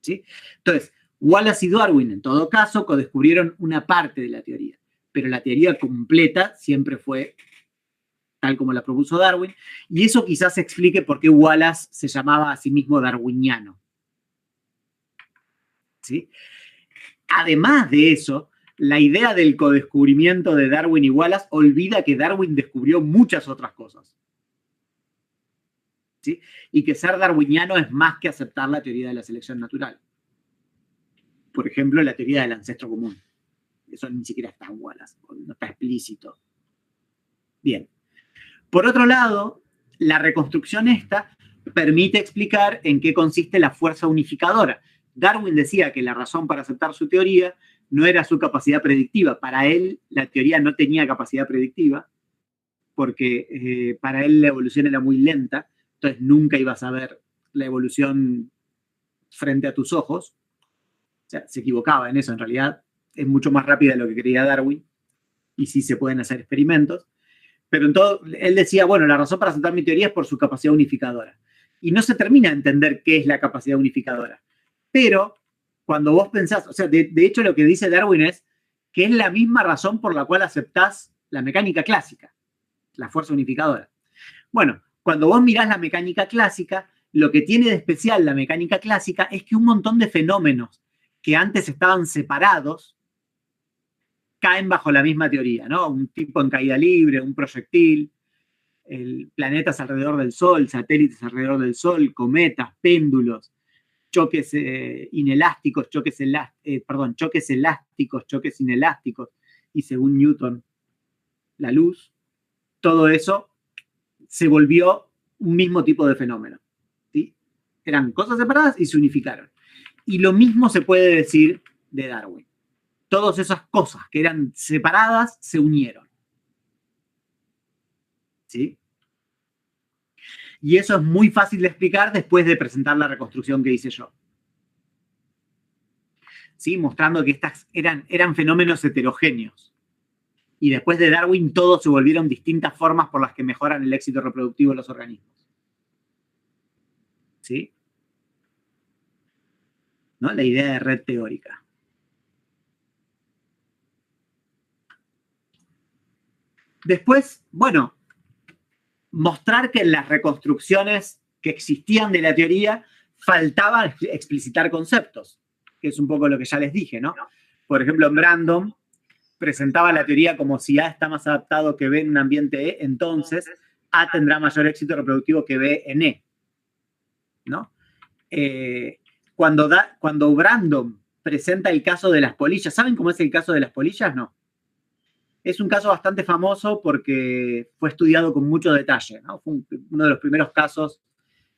¿Sí? Entonces, Wallace y Darwin, en todo caso, descubrieron una parte de la teoría, pero la teoría completa siempre fue tal como la propuso Darwin, y eso quizás explique por qué Wallace se llamaba a sí mismo darwiniano. ¿Sí? Además de eso, la idea del codescubrimiento de Darwin y Wallace olvida que Darwin descubrió muchas otras cosas. ¿Sí? Y que ser darwiniano es más que aceptar la teoría de la selección natural. Por ejemplo, la teoría del ancestro común. Eso ni siquiera está en Wallace, no está explícito. Bien. Por otro lado, la reconstrucción esta permite explicar en qué consiste la fuerza unificadora. Darwin decía que la razón para aceptar su teoría no era su capacidad predictiva. Para él, la teoría no tenía capacidad predictiva, porque para él la evolución era muy lenta, entonces nunca ibas a ver la evolución frente a tus ojos. O sea, se equivocaba en eso, en realidad es mucho más rápida de lo que creía Darwin, y sí se pueden hacer experimentos, Pero en todo, él decía, bueno, la razón para aceptar mi teoría es por su capacidad unificadora. Y no se termina de entender qué es la capacidad unificadora. Pero cuando vos pensás, o sea, de hecho lo que dice Darwin es que es la misma razón por la cual aceptás la mecánica clásica, la fuerza unificadora. Bueno, cuando vos mirás la mecánica clásica, lo que tiene de especial la mecánica clásica es que un montón de fenómenos que antes estaban separados caen bajo la misma teoría, ¿no? Un tipo en caída libre, un proyectil, planetas alrededor del Sol, satélites alrededor del Sol, cometas, péndulos, choques inelásticos, choques elásticos, choques inelásticos, y según Newton, la luz, todo eso se volvió un mismo tipo de fenómeno. ¿Sí? Eran cosas separadas y se unificaron. Y lo mismo se puede decir de Darwin. Todas esas cosas que eran separadas se unieron. ¿Sí? Y eso es muy fácil de explicar después de presentar la reconstrucción que hice yo. ¿Sí? Mostrando que estas eran fenómenos heterogéneos. Y después de Darwin, todos se volvieron distintas formas por las que mejoran el éxito reproductivo de los organismos. ¿Sí? ¿No? La idea de red teórica. Después, bueno, mostrar que en las reconstrucciones que existían de la teoría faltaba explicitar conceptos, que es un poco lo que ya les dije, ¿no? Por ejemplo, en Brandom presentaba la teoría como si A está más adaptado que B en un ambiente E, entonces A tendrá mayor éxito reproductivo que B en E, ¿no? Cuando Brandom presenta el caso de las polillas, ¿saben cómo es el caso de las polillas? No. Es un caso bastante famoso porque fue estudiado con mucho detalle, ¿no? Fue uno de los primeros casos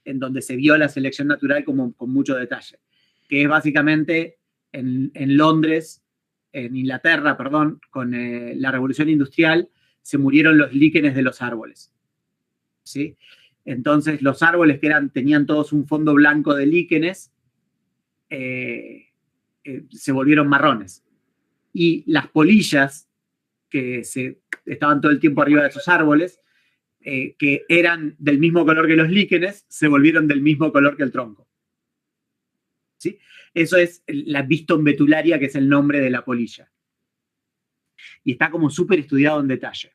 en donde se vio la selección natural con mucho detalle, que es básicamente en Londres, en Inglaterra, perdón, con la Revolución Industrial, se murieron los líquenes de los árboles. ¿Sí? Entonces, los árboles que tenían todos un fondo blanco de líquenes, se volvieron marrones. Y las polillas, que estaban todo el tiempo arriba de esos árboles, que eran del mismo color que los líquenes, se volvieron del mismo color que el tronco. ¿Sí? Eso es la Biston betularia, que es el nombre de la polilla. Y está como súper estudiado en detalle.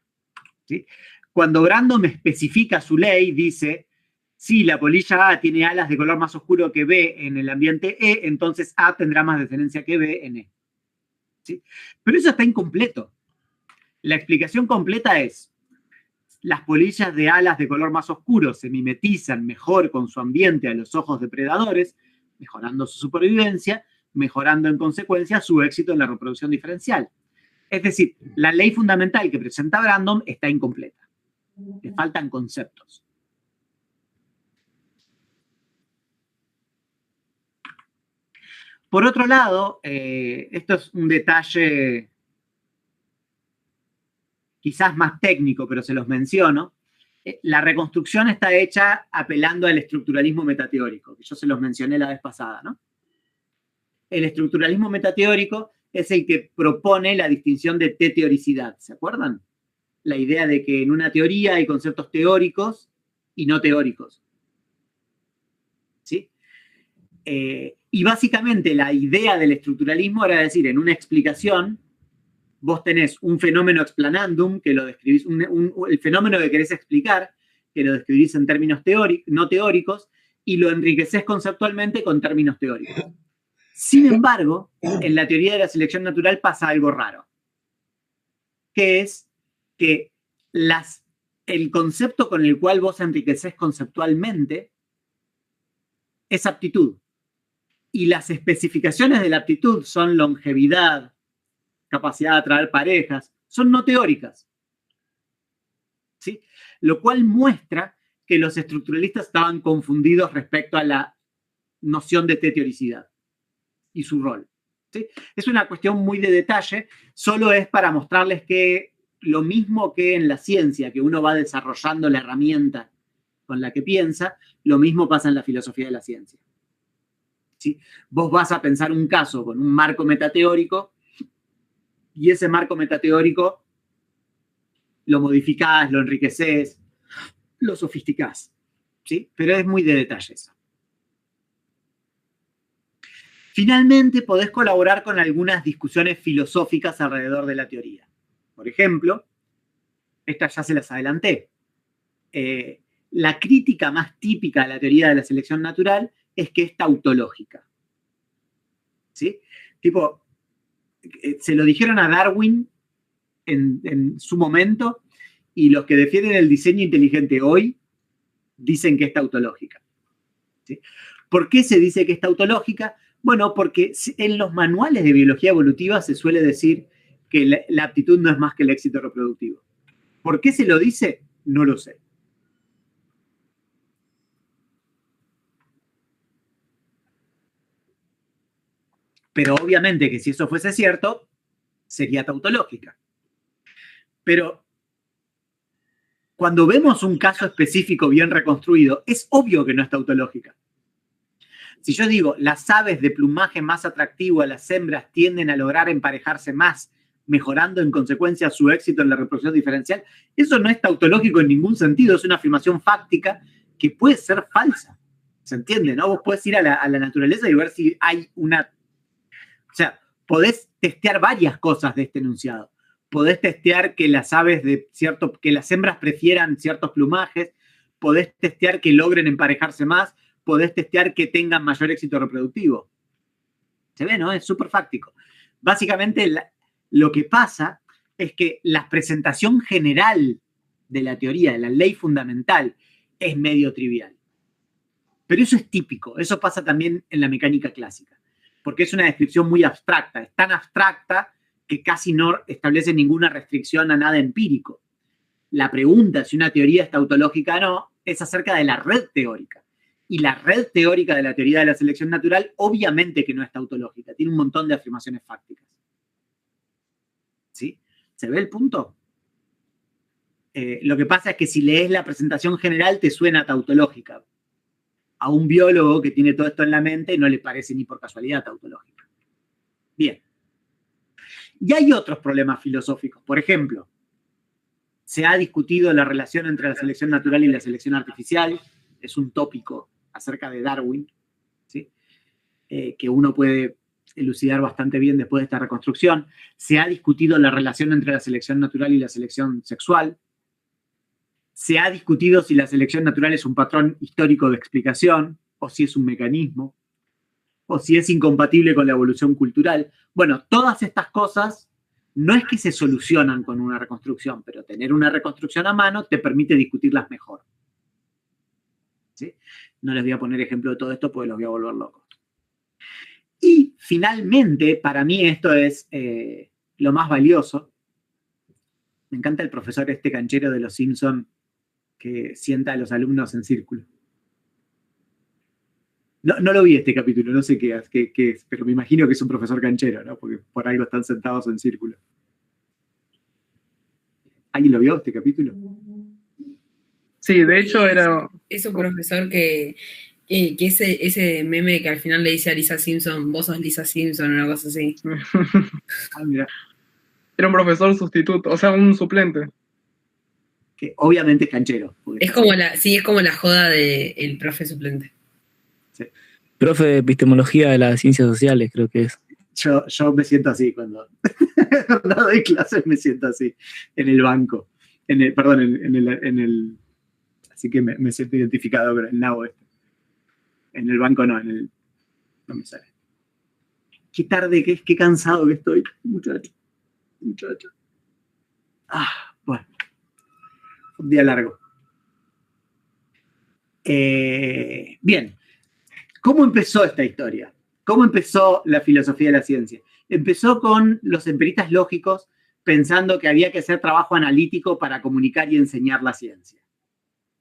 ¿Sí? Cuando Brandom especifica su ley, dice, si la polilla A tiene alas de color más oscuro que B en el ambiente E, entonces A tendrá más descendencia que B en E. ¿Sí? Pero eso está incompleto. La explicación completa es, las polillas de alas de color más oscuro se mimetizan mejor con su ambiente a los ojos de predadores, mejorando su supervivencia, mejorando en consecuencia su éxito en la reproducción diferencial. Es decir, la ley fundamental que presenta Brandom está incompleta. Le faltan conceptos. Por otro lado, esto es un detalle quizás más técnico, pero se los menciono. La reconstrucción está hecha apelando al estructuralismo metateórico, que yo se los mencioné la vez pasada, ¿no? El estructuralismo metateórico es el que propone la distinción de teoricidad, ¿se acuerdan? La idea de que en una teoría hay conceptos teóricos y no teóricos. ¿Sí? Y básicamente la idea del estructuralismo era decir, en una explicación, vos tenés un fenómeno explanandum, que lo describís, el fenómeno que querés explicar, que lo describís en términos no teóricos, y lo enriquecés conceptualmente con términos teóricos. Sin embargo, en la teoría de la selección natural pasa algo raro, que es que el concepto con el cual vos enriquecés conceptualmente es aptitud. Y las especificaciones de la aptitud son longevidad, capacidad de atraer parejas, son no teóricas. ¿Sí? Lo cual muestra que los estructuralistas estaban confundidos respecto a la noción de teoricidad y su rol. ¿Sí? Es una cuestión muy de detalle, solo es para mostrarles que lo mismo que en la ciencia, que uno va desarrollando la herramienta con la que piensa, lo mismo pasa en la filosofía de la ciencia. ¿Sí? Vos vas a pensar un caso con un marco metateórico y ese marco metateórico lo modificás, lo enriqueces, lo sofisticás, ¿sí? Pero es muy de detalle eso. Finalmente, podés colaborar con algunas discusiones filosóficas alrededor de la teoría. Por ejemplo, estas ya se las adelanté. La crítica más típica de la teoría de la selección natural es que es tautológica. ¿Sí? Tipo, se lo dijeron a Darwin en su momento, y los que defienden el diseño inteligente hoy dicen que es tautológica. ¿Sí? ¿Por qué se dice que es tautológica? Bueno, porque en los manuales de biología evolutiva se suele decir que la aptitud no es más que el éxito reproductivo. ¿Por qué se lo dice? No lo sé. Pero obviamente que si eso fuese cierto, sería tautológica. Pero cuando vemos un caso específico bien reconstruido, es obvio que no es tautológica. Si yo digo, las aves de plumaje más atractivo a las hembras tienden a lograr emparejarse más, mejorando en consecuencia su éxito en la reproducción diferencial, eso no es tautológico en ningún sentido, es una afirmación fáctica que puede ser falsa. ¿Se entiende, no? Vos podés ir a la naturaleza y ver si hay una... O sea, podés testear varias cosas de este enunciado. Podés testear que las aves que las hembras prefieran ciertos plumajes, podés testear que logren emparejarse más, podés testear que tengan mayor éxito reproductivo. ¿Se ve, no? Es súper fáctico. Básicamente, lo que pasa es que la presentación general de la teoría, de la ley fundamental, es medio trivial. Pero eso es típico. Eso pasa también en la mecánica clásica. Porque es una descripción muy abstracta. Es tan abstracta que casi no establece ninguna restricción a nada empírico. La pregunta si una teoría es tautológica o no es acerca de la red teórica. Y la red teórica de la teoría de la selección natural, obviamente que no es tautológica, tiene un montón de afirmaciones fácticas. ¿Sí? ¿Se ve el punto? Lo que pasa es que si lees la presentación general te suena tautológica. A un biólogo que tiene todo esto en la mente no le parece ni por casualidad tautológica. Bien. Y hay otros problemas filosóficos. Por ejemplo, se ha discutido la relación entre la selección natural y la selección artificial. Es un tópico acerca de Darwin, ¿sí? Que uno puede elucidar bastante bien después de esta reconstrucción. Se ha discutido la relación entre la selección natural y la selección sexual. Se ha discutido si la selección natural es un patrón histórico de explicación, o si es un mecanismo, o si es incompatible con la evolución cultural. Bueno, todas estas cosas no es que se solucionan con una reconstrucción, pero tener una reconstrucción a mano te permite discutirlas mejor. ¿Sí? No les voy a poner ejemplo de todo esto porque los voy a volver locos. Y finalmente, para mí esto es lo más valioso. Me encanta el profesor canchero de los Simpson que sienta a los alumnos en círculo. No lo vi este capítulo, no sé qué es, pero me imagino que es un profesor canchero, ¿no? Porque por algo están sentados en círculo. ¿Alguien lo vio este capítulo? Sí, de hecho era... Es un profesor que ese meme que al final le dice a Lisa Simpson, vos sos Lisa Simpson, una cosa así. Ah, mira. Era un profesor sustituto, o sea, un suplente. Que obviamente es canchero. Es como la joda del profe suplente. Sí. Profe de epistemología de las ciencias sociales, creo que es. Yo me siento así cuando doy clases, me siento así, en el banco. En el así que me siento identificado con el nabo este. En el banco no me sale. Qué tarde que es, qué cansado que estoy, muchacho. Bueno. Un día largo. Bien. ¿Cómo empezó esta historia? ¿Cómo empezó la filosofía de la ciencia? Empezó con los empiristas lógicos pensando que había que hacer trabajo analítico para comunicar y enseñar la ciencia.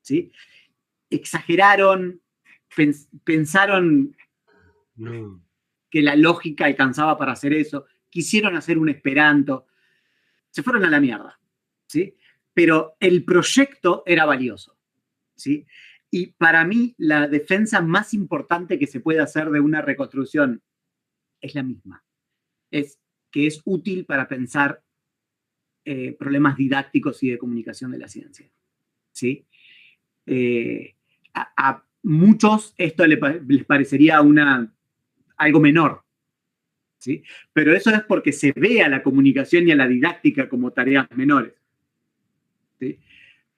¿Sí? Exageraron, pensaron que la lógica alcanzaba para hacer eso, quisieron hacer un esperanto, se fueron a la mierda, ¿sí? Pero el proyecto era valioso, ¿sí? Y para mí la defensa más importante que se puede hacer de una reconstrucción es la misma, es que es útil para pensar problemas didácticos y de comunicación de la ciencia. ¿Sí? A muchos esto les parecería algo menor, ¿sí? Pero eso es porque se ve a la comunicación y a la didáctica como tareas menores, ¿sí?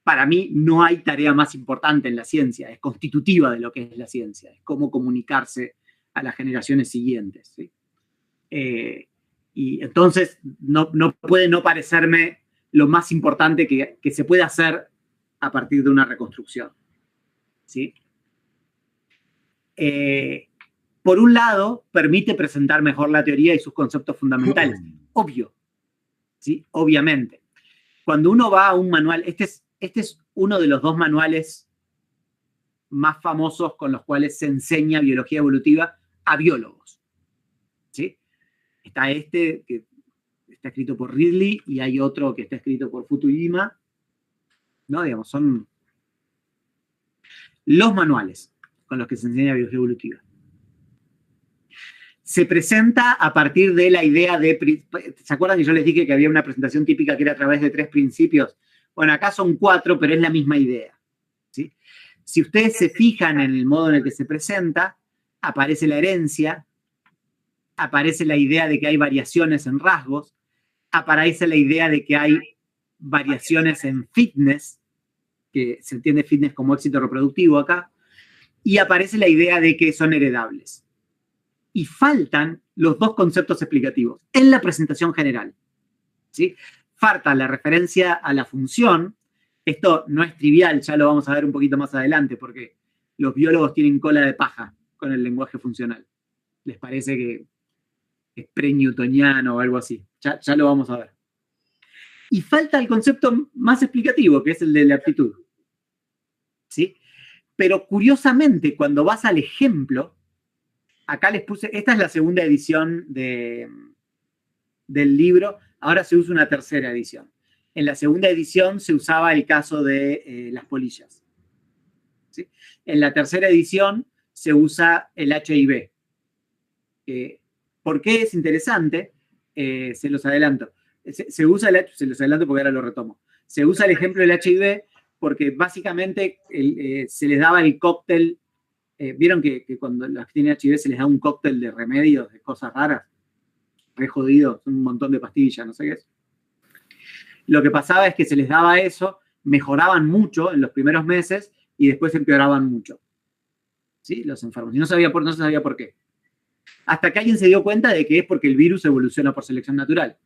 Para mí no hay tarea más importante en la ciencia, es constitutiva de lo que es la ciencia, es cómo comunicarse a las generaciones siguientes, ¿sí? Y entonces no puede no parecerme lo más importante que se puede hacer a partir de una reconstrucción, ¿sí? Por un lado, permite presentar mejor la teoría y sus conceptos fundamentales. Obvio, ¿sí? Obviamente. Cuando uno va a un manual, este es uno de los 2 manuales más famosos con los cuales se enseña biología evolutiva a biólogos, ¿sí? Está este, que está escrito por Ridley, y hay otro que está escrito por Futuyima, ¿no? Digamos, son los manuales con los que se enseña biología evolutiva. Se presenta a partir de la idea de... ¿Se acuerdan que yo les dije que había una presentación típica que era a través de 3 principios? Bueno, acá son 4, pero es la misma idea, ¿sí? Si ustedes se fijan en el modo en el que se presenta, aparece la herencia, aparece la idea de que hay variaciones en rasgos, aparece la idea de que hay variaciones en fitness, que se entiende fitness como éxito reproductivo acá, y aparece la idea de que son heredables. Y faltan los 2 conceptos explicativos en la presentación general, ¿sí? Falta la referencia a la función. Esto no es trivial, ya lo vamos a ver un poquito más adelante, porque los biólogos tienen cola de paja con el lenguaje funcional. Les parece que es pre-newtoniano o algo así. Ya lo vamos a ver. Y falta el concepto más explicativo, que es el de la aptitud, ¿sí? Pero curiosamente, cuando vas al ejemplo, acá les puse, esta es la segunda edición del libro, ahora se usa una tercera edición. En la segunda edición se usaba el caso de las polillas, ¿sí? En la tercera edición se usa el HIV. ¿Por qué es interesante? Se los adelanto. Se los adelanto porque ahora lo retomo. Se usa el ejemplo del HIV porque básicamente se les daba el cóctel. ¿Vieron que cuando los que tienen HIV se les da un cóctel de remedios, de cosas raras? Re jodidos, un montón de pastillas, no sé qué es. Lo que pasaba es que se les daba eso, mejoraban mucho en los primeros meses y después empeoraban mucho, ¿sí? Los enfermos. Y no se sabía por qué. Hasta que alguien se dio cuenta de que es porque el virus evoluciona por selección natural.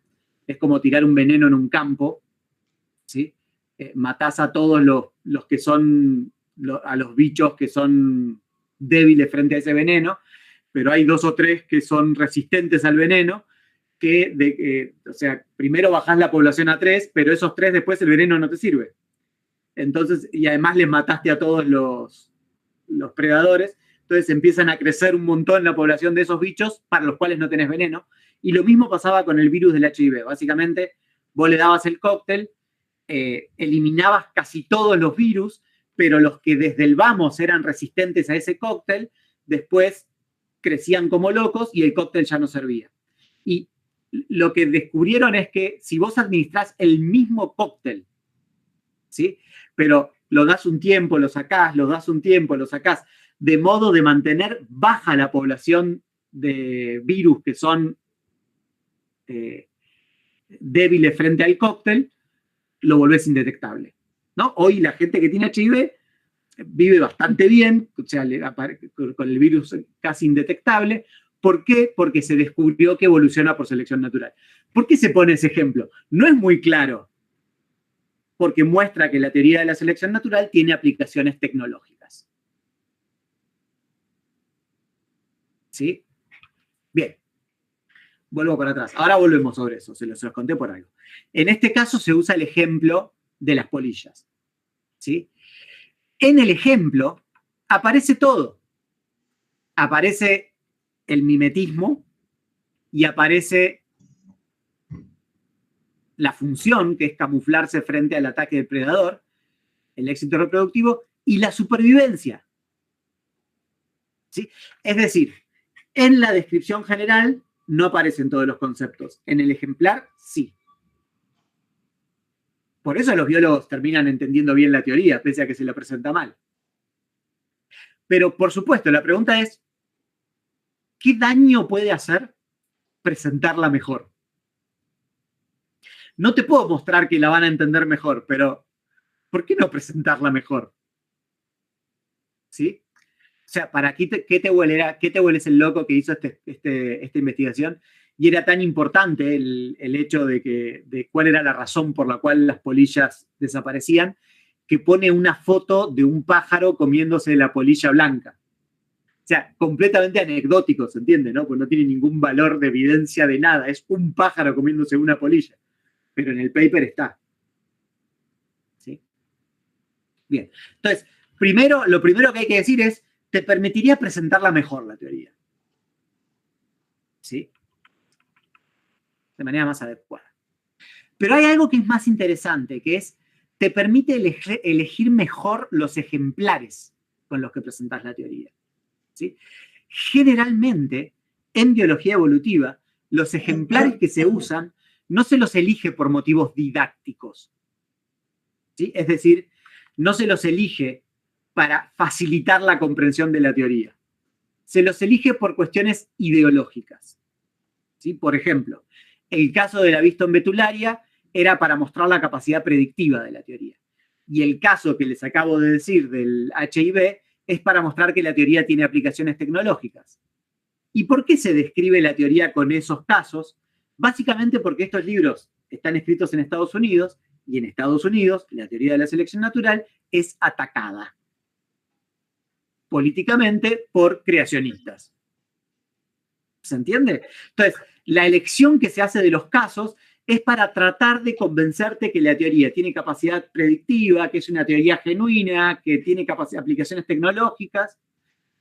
Es como tirar un veneno en un campo, ¿sí? Matás a todos los que son, a los bichos que son débiles frente a ese veneno, pero hay 2 o 3 que son resistentes al veneno, o sea, primero bajás la población a 3, pero esos 3 después el veneno no te sirve. Entonces, y además les mataste a todos los predadores, entonces empiezan a crecer un montón la población de esos bichos para los cuales no tenés veneno. Y lo mismo pasaba con el virus del HIV. Básicamente, vos le dabas el cóctel, eliminabas casi todos los virus, pero los que desde el vamos eran resistentes a ese cóctel, después crecían como locos y el cóctel ya no servía. Y lo que descubrieron es que si vos administrás el mismo cóctel, ¿sí? Pero lo das un tiempo, lo sacás, lo das un tiempo, lo sacás, de modo de mantener baja la población de virus que son débiles frente al cóctel, lo volvés indetectable, ¿no? Hoy la gente que tiene HIV vive bastante bien, o sea, con el virus casi indetectable. ¿Por qué? Porque se descubrió que evoluciona por selección natural. ¿Por qué se pone ese ejemplo? No es muy claro, porque muestra que la teoría de la selección natural tiene aplicaciones tecnológicas. ¿Sí? Bien. Vuelvo para atrás. Ahora volvemos sobre eso, se los conté por algo. En este caso se usa el ejemplo de las polillas, ¿sí? En el ejemplo aparece todo. Aparece el mimetismo y aparece la función, que es camuflarse frente al ataque del predador, el éxito reproductivo y la supervivencia, ¿sí? Es decir, en la descripción general no aparecen todos los conceptos. En el ejemplar, sí. Por eso los biólogos terminan entendiendo bien la teoría, pese a que se la presenta mal. Pero, por supuesto, la pregunta es, ¿qué daño puede hacer presentarla mejor? No te puedo mostrar que la van a entender mejor, pero ¿por qué no presentarla mejor? ¿Sí? O sea, ¿qué te huele el loco que hizo esta investigación? Y era tan importante el hecho de cuál era la razón por la cual las polillas desaparecían, que pone una foto de un pájaro comiéndose la polilla blanca. O sea, completamente anecdótico, ¿se entiende? ¿No? Pues no tiene ningún valor de evidencia de nada. Es un pájaro comiéndose una polilla. Pero en el paper está. ¿Sí? Bien. Entonces, lo primero que hay que decir es, te permitiría presentarla mejor, la teoría. ¿Sí? De manera más adecuada. Pero hay algo que es más interesante, que es, te permite elegir mejor los ejemplares con los que presentás la teoría. ¿Sí? Generalmente, en biología evolutiva, los ejemplares que se usan no se los elige por motivos didácticos. ¿Sí? Es decir, no se los elige para facilitar la comprensión de la teoría. Se los elige por cuestiones ideológicas. ¿Sí? Por ejemplo, el caso de la Viston betularia era para mostrar la capacidad predictiva de la teoría. Y el caso que les acabo de decir del HIV es para mostrar que la teoría tiene aplicaciones tecnológicas. ¿Y por qué se describe la teoría con esos casos? Básicamente porque estos libros están escritos en Estados Unidos, y en Estados Unidos la teoría de la selección natural es atacada políticamente por creacionistas. ¿Se entiende? Entonces, la elección que se hace de los casos es para tratar de convencerte que la teoría tiene capacidad predictiva, que es una teoría genuina, que tiene aplicaciones tecnológicas,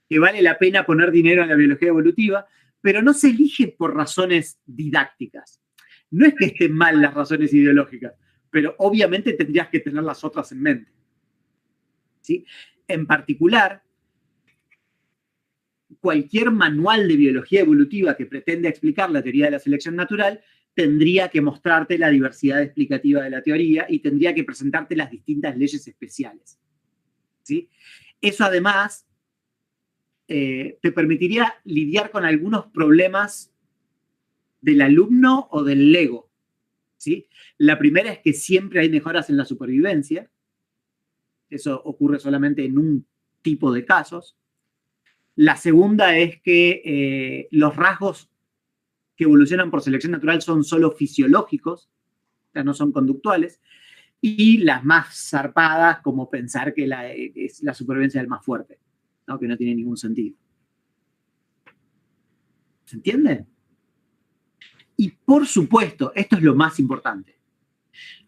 que vale la pena poner dinero en la biología evolutiva, pero no se elige por razones didácticas. No es que estén mal las razones ideológicas, pero obviamente tendrías que tener las otras en mente. ¿Sí? En particular, cualquier manual de biología evolutiva que pretenda explicar la teoría de la selección natural tendría que mostrarte la diversidad explicativa de la teoría y tendría que presentarte las distintas leyes especiales. ¿Sí? Eso además te permitiría lidiar con algunos problemas del alumno o del lego. ¿Sí? La primera es que siempre hay mejoras en la supervivencia. Eso ocurre solamente en un tipo de casos. La segunda es que los rasgos que evolucionan por selección natural son solo fisiológicos, o sea, no son conductuales. Y las más zarpadas, como pensar que es la supervivencia del más fuerte, ¿no? Que no tiene ningún sentido. ¿Se entiende? Y por supuesto, esto es lo más importante.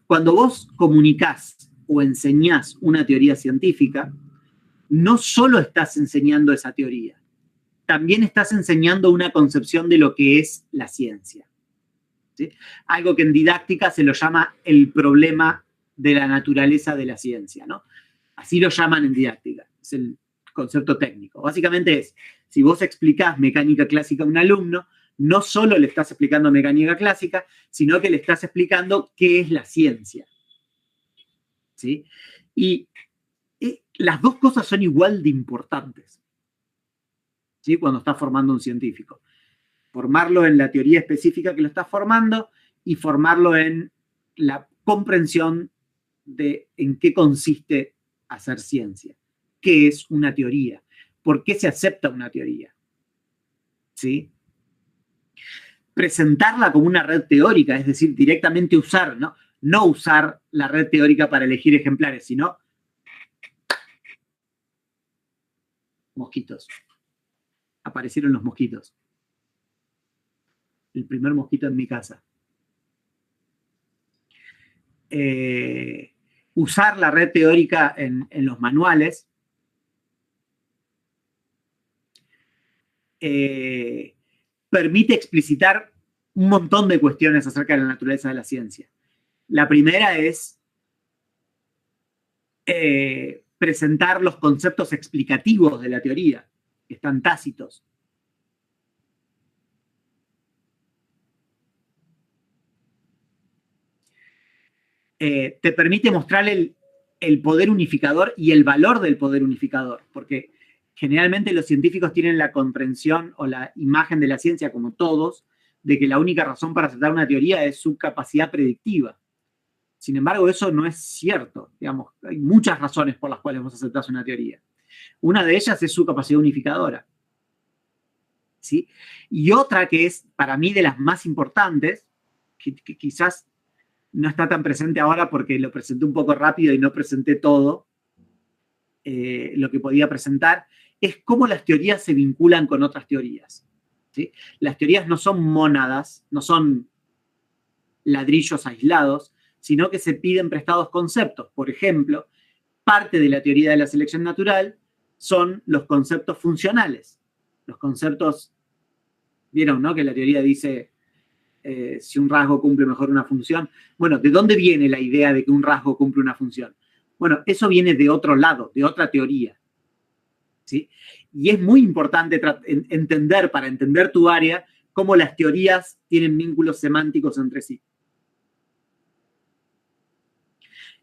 Cuando vos comunicás o enseñás una teoría científica, no solo estás enseñando esa teoría, también estás enseñando una concepción de lo que es la ciencia. ¿Sí? Algo que en didáctica se lo llama el problema de la naturaleza de la ciencia, ¿no? Así lo llaman en didáctica, es el concepto técnico. Básicamente es, si vos explicás mecánica clásica a un alumno, no solo le estás explicando mecánica clásica, sino que le estás explicando qué es la ciencia. ¿Sí? Y las dos cosas son igual de importantes, ¿sí? Cuando estás formando un científico. Formarlo en la teoría específica que lo estás formando y formarlo en la comprensión de en qué consiste hacer ciencia. ¿Qué es una teoría? ¿Por qué se acepta una teoría? ¿Sí? Presentarla como una red teórica, es decir, directamente usar, ¿no? No usar la red teórica para elegir ejemplares, sino mosquitos. Aparecieron los mosquitos. El primer mosquito en mi casa. Usar la red teórica en los manuales permite explicitar un montón de cuestiones acerca de la naturaleza de la ciencia. La primera es presentar los conceptos explicativos de la teoría, que están tácitos. te permite mostrar el poder unificador y el valor del poder unificador, porque generalmente los científicos tienen la comprensión o la imagen de la ciencia, como todos, de que la única razón para aceptar una teoría es su capacidad predictiva. Sin embargo, eso no es cierto. Digamos, hay muchas razones por las cuales vos aceptás una teoría. Una de ellas es su capacidad unificadora, ¿sí? Y otra que es, para mí, de las más importantes, que quizás no está tan presente ahora porque lo presenté un poco rápido y no presenté todo lo que podía presentar, es cómo las teorías se vinculan con otras teorías, ¿sí? Las teorías no son mónadas, no son ladrillos aislados, sino que se piden prestados conceptos. Por ejemplo, parte de la teoría de la selección natural son los conceptos funcionales. Los conceptos, vieron, ¿no? Que la teoría dice si un rasgo cumple mejor una función. Bueno, ¿de dónde viene la idea de que un rasgo cumple una función? Bueno, eso viene de otro lado, de otra teoría, ¿sí? Y es muy importante entender, para entender tu área, cómo las teorías tienen vínculos semánticos entre sí.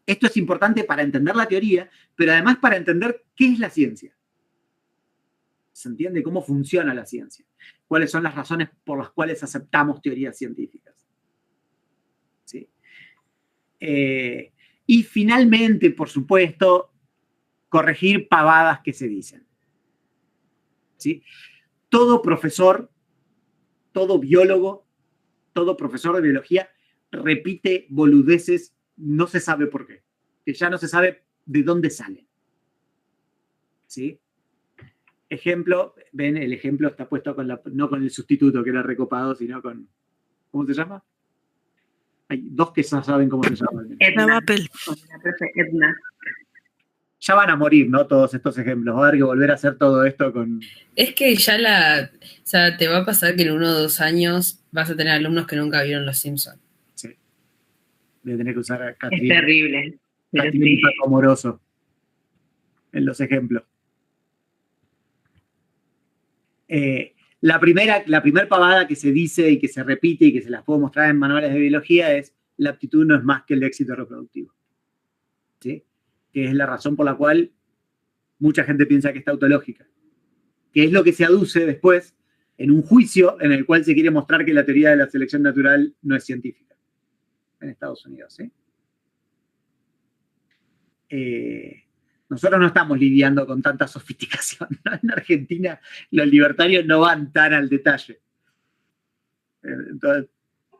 Esto es importante para entender la teoría, pero además para entender qué es la ciencia. ¿Se entiende cómo funciona la ciencia? ¿Cuáles son las razones por las cuales aceptamos teorías científicas? ¿Sí? Y finalmente, por supuesto, corregir pavadas que se dicen. ¿Sí? Todo profesor, todo biólogo, todo profesor de biología repite boludeces, no se sabe por qué, que ya no se sabe de dónde salen. ¿Sí? Ejemplo, ven, el ejemplo está puesto con no con el sustituto que era recopado, sino con, ¿cómo se llama? Hay dos que ya saben cómo se llama. Edna. Edna. Ya van a morir, ¿no? Todos estos ejemplos. Va a haber que volver a hacer todo esto con... Es que ya o sea, te va a pasar que en 1 o 2 años vas a tener alumnos que nunca vieron Los Simpsons. Sí. Voy a tener que usar a Es terrible. Pero sí. Catrina Amoroso en los ejemplos. La primera pavada que se dice y que se repite y que se las puedo mostrar en manuales de biología es: la aptitud no es más que el éxito reproductivo. ¿Sí? Que es la razón por la cual mucha gente piensa que es tautológica. Que es lo que se aduce después en un juicio en el cual se quiere mostrar que la teoría de la selección natural no es científica. En Estados Unidos, ¿sí? Nosotros no estamos lidiando con tanta sofisticación, ¿no? En Argentina los libertarios no van tan al detalle. Entonces,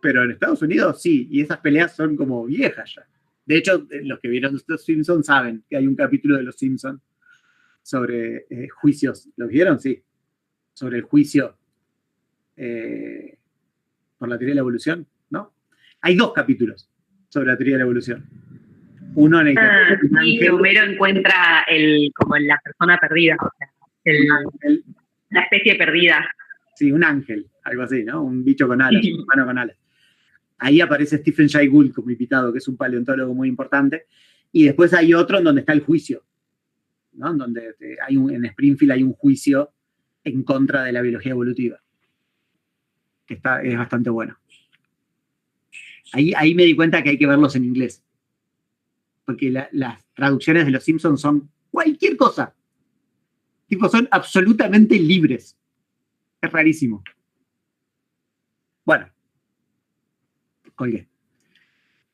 pero en Estados Unidos sí, y esas peleas son como viejas ya. De hecho, los que vieron Los Simpsons saben que hay un capítulo de Los Simpsons sobre juicios. ¿Los vieron? Sí. Sobre el juicio por la teoría de la evolución, ¿no? Hay 2 capítulos sobre la teoría de la evolución. Uno en el que sí, Homero encuentra como la persona perdida, o sea, la especie perdida. Sí, un ángel, algo así, ¿no? Un bicho con alas, un humano con alas. Ahí aparece Stephen Jay Gould como invitado, que es un paleontólogo muy importante. Y después hay otro en donde está el juicio, ¿no? En donde en Springfield hay un juicio en contra de la biología evolutiva, que es bastante bueno. Ahí me di cuenta que hay que verlos en inglés, porque las traducciones de Los Simpsons son cualquier cosa. Tipo, son absolutamente libres. Es rarísimo. Bueno, colgué.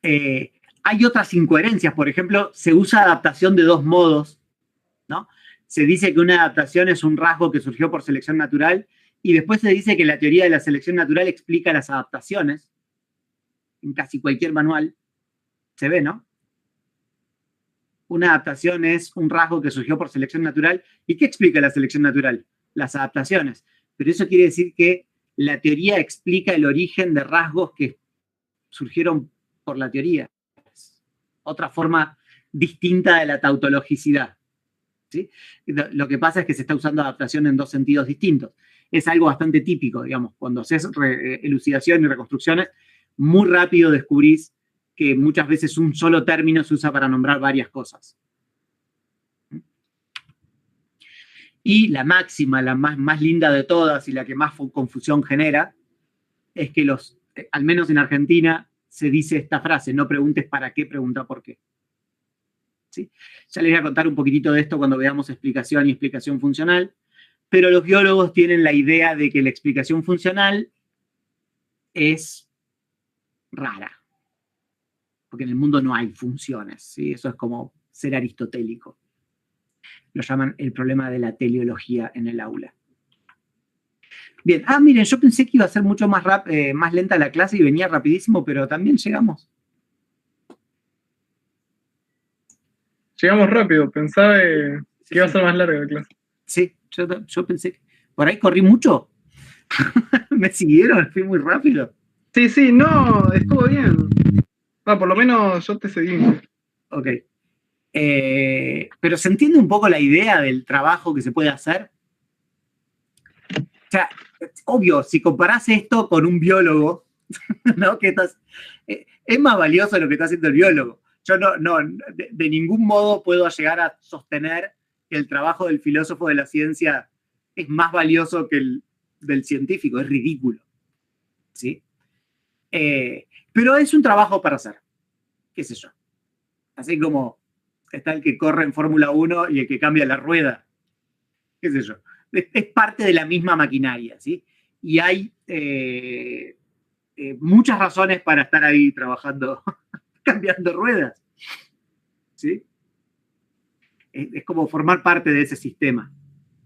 Hay otras incoherencias. Por ejemplo, se usa adaptación de 2 modos, ¿no? Se dice que una adaptación es un rasgo que surgió por selección natural, y después se dice que la teoría de la selección natural explica las adaptaciones. En casi cualquier manual se ve, ¿no? Una adaptación es un rasgo que surgió por selección natural. ¿Y qué explica la selección natural? Las adaptaciones. Pero eso quiere decir que la teoría explica el origen de rasgos que surgieron por la teoría. Es otra forma distinta de la tautologicidad, ¿sí? Lo que pasa es que se está usando adaptación en 2 sentidos distintos. Es algo bastante típico, digamos. Cuando haces elucidación y reconstrucciones, muy rápido descubrís que muchas veces un solo término se usa para nombrar varias cosas. Y la máxima, la más linda de todas y la que más confusión genera, es que al menos en Argentina, se dice esta frase: no preguntes para qué, pregunta por qué. ¿Sí? Ya les voy a contar un poquitito de esto cuando veamos explicación y explicación funcional, pero los biólogos tienen la idea de que la explicación funcional es rara, porque en el mundo no hay funciones, ¿sí? Eso es como ser aristotélico. Lo llaman el problema de la teleología en el aula. Bien, miren, yo pensé que iba a ser mucho más lenta la clase y venía rapidísimo, pero también llegamos. Llegamos rápido, pensaba que iba a ser más larga la clase. Sí, yo pensé que por ahí corrí mucho. Me siguieron, fui muy rápido. Sí, no, estuvo bien. Por lo menos yo te seguí. Ok. Pero ¿se entiende un poco la idea del trabajo que se puede hacer? O sea, obvio, si comparás esto con un biólogo, ¿no? Es más valioso lo que está haciendo el biólogo. Yo de ningún modo puedo llegar a sostener que el trabajo del filósofo de la ciencia es más valioso que el del científico. Es ridículo. ¿Sí? Pero es un trabajo para hacer. ¿Qué sé yo? Así como está el que corre en Fórmula 1 y el que cambia la rueda. ¿Qué sé yo? Es parte de la misma maquinaria, ¿sí? Y hay muchas razones para estar ahí trabajando, cambiando ruedas, ¿sí? Es como formar parte de ese sistema.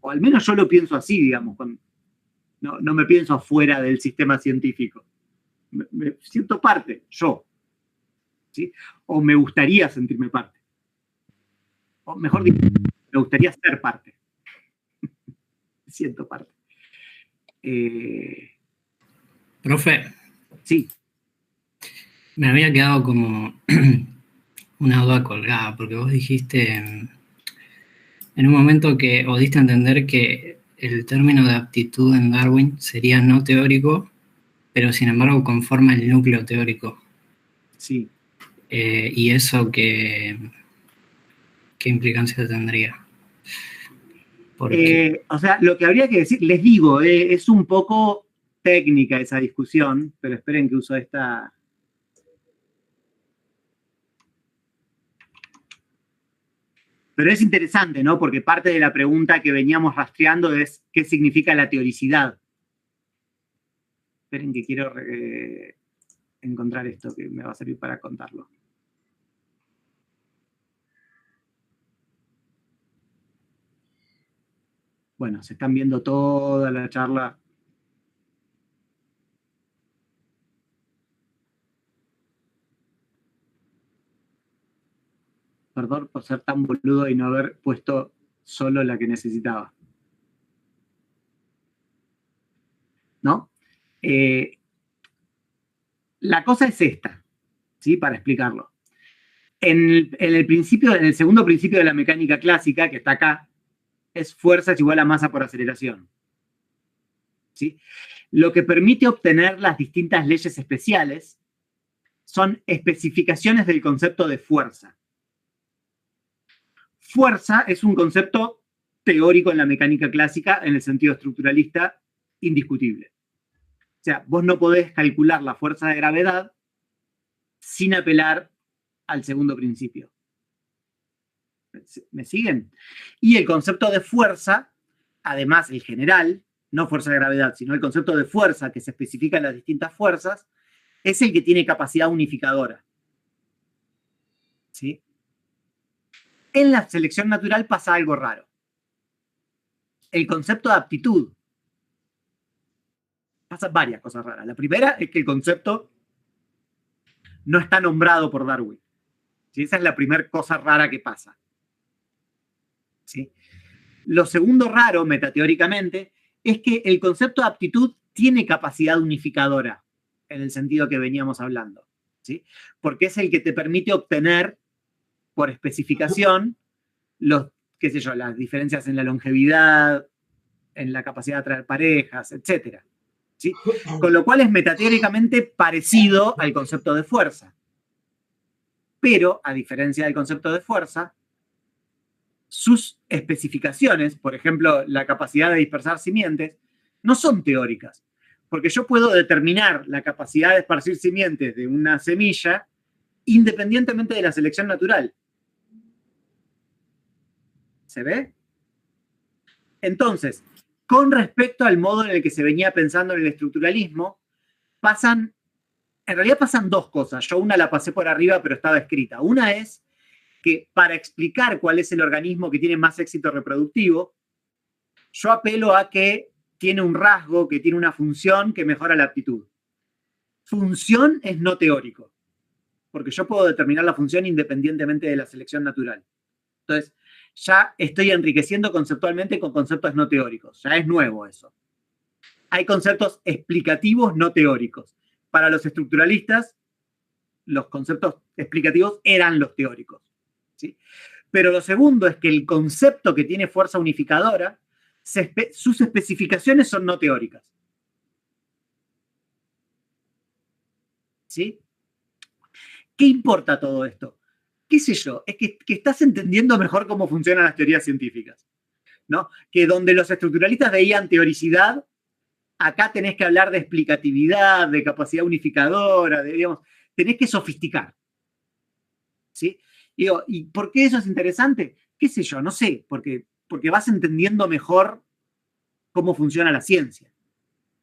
O al menos yo lo pienso así, digamos. No me pienso afuera del sistema científico. Me siento parte, yo. ¿Sí? O me gustaría sentirme parte. O mejor dicho, me gustaría ser parte. Siento parte. Profe. Sí. Me había quedado como una duda colgada, porque vos dijiste en un momento o diste a entender que el término de aptitud en Darwin sería no teórico, pero sin embargo conforma el núcleo teórico. Sí. ¿Y eso qué implicancia tendría? O sea, lo que habría que decir, les digo, es un poco técnica esa discusión, pero esperen que uso esta. Pero es interesante, ¿no? Porque parte de la pregunta que veníamos rastreando es ¿qué significa la teoricidad? Esperen que quiero encontrar esto que me va a servir para contarlo. Bueno, se están viendo toda la charla. Perdón por ser tan boludo y no haber puesto solo la que necesitaba. ¿No? La cosa es esta, ¿sí? Para explicarlo. En el segundo principio de la mecánica clásica, que está acá, es fuerza es igual a masa por aceleración. ¿Sí? Lo que permite obtener las distintas leyes especiales son especificaciones del concepto de fuerza. Fuerza es un concepto teórico en la mecánica clásica, en el sentido estructuralista, indiscutible. O sea, vos no podés calcular la fuerza de gravedad sin apelar al segundo principio. ¿Me siguen? Y el concepto de fuerza, además el general, no fuerza de gravedad, sino el concepto de fuerza que se especifica en las distintas fuerzas, es el que tiene capacidad unificadora. ¿Sí? En la selección natural pasa algo raro. El concepto de aptitud. Pasan varias cosas raras. La primera es que el concepto no está nombrado por Darwin. ¿Sí? Esa es la primera cosa rara que pasa. ¿Sí? Lo segundo raro, metateóricamente, es que el concepto de aptitud tiene capacidad unificadora, en el sentido que veníamos hablando. ¿Sí? Porque es el que te permite obtener, por especificación, qué sé yo, las diferencias en la longevidad, en la capacidad de atraer parejas, etc. ¿Sí? Con lo cual es metateóricamente parecido al concepto de fuerza. Pero, a diferencia del concepto de fuerza, sus especificaciones, por ejemplo, la capacidad de dispersar simientes, no son teóricas, Porque yo puedo determinar la capacidad de esparcir simientes de una semilla independientemente de la selección natural. ¿Se ve? Entonces, con respecto al modo en el que se venía pensando en el estructuralismo, en realidad pasan dos cosas. Yo una la pasé por arriba, pero estaba escrita. Una es que para explicar cuál es el organismo que tiene más éxito reproductivo, yo apelo a que tiene un rasgo, que tiene una función que mejora la aptitud. Función es no teórico, porque yo puedo determinar la función independientemente de la selección natural. Entonces, ya estoy enriqueciendo conceptualmente con conceptos no teóricos. Ya es nuevo eso. Hay conceptos explicativos no teóricos. Para los estructuralistas, los conceptos explicativos eran los teóricos, ¿sí? Pero lo segundo es que el concepto que tiene fuerza unificadora, sus especificaciones son no teóricas. ¿Sí? ¿Qué importa todo esto? ¿Qué sé yo? Es que estás entendiendo mejor cómo funcionan las teorías científicas, ¿no? Que donde los estructuralistas veían teoricidad, acá tenés que hablar de explicatividad, de capacidad unificadora, digamos, tenés que sofisticar. ¿Sí? ¿Y por qué eso es interesante? ¿Qué sé yo? No sé, porque vas entendiendo mejor cómo funciona la ciencia.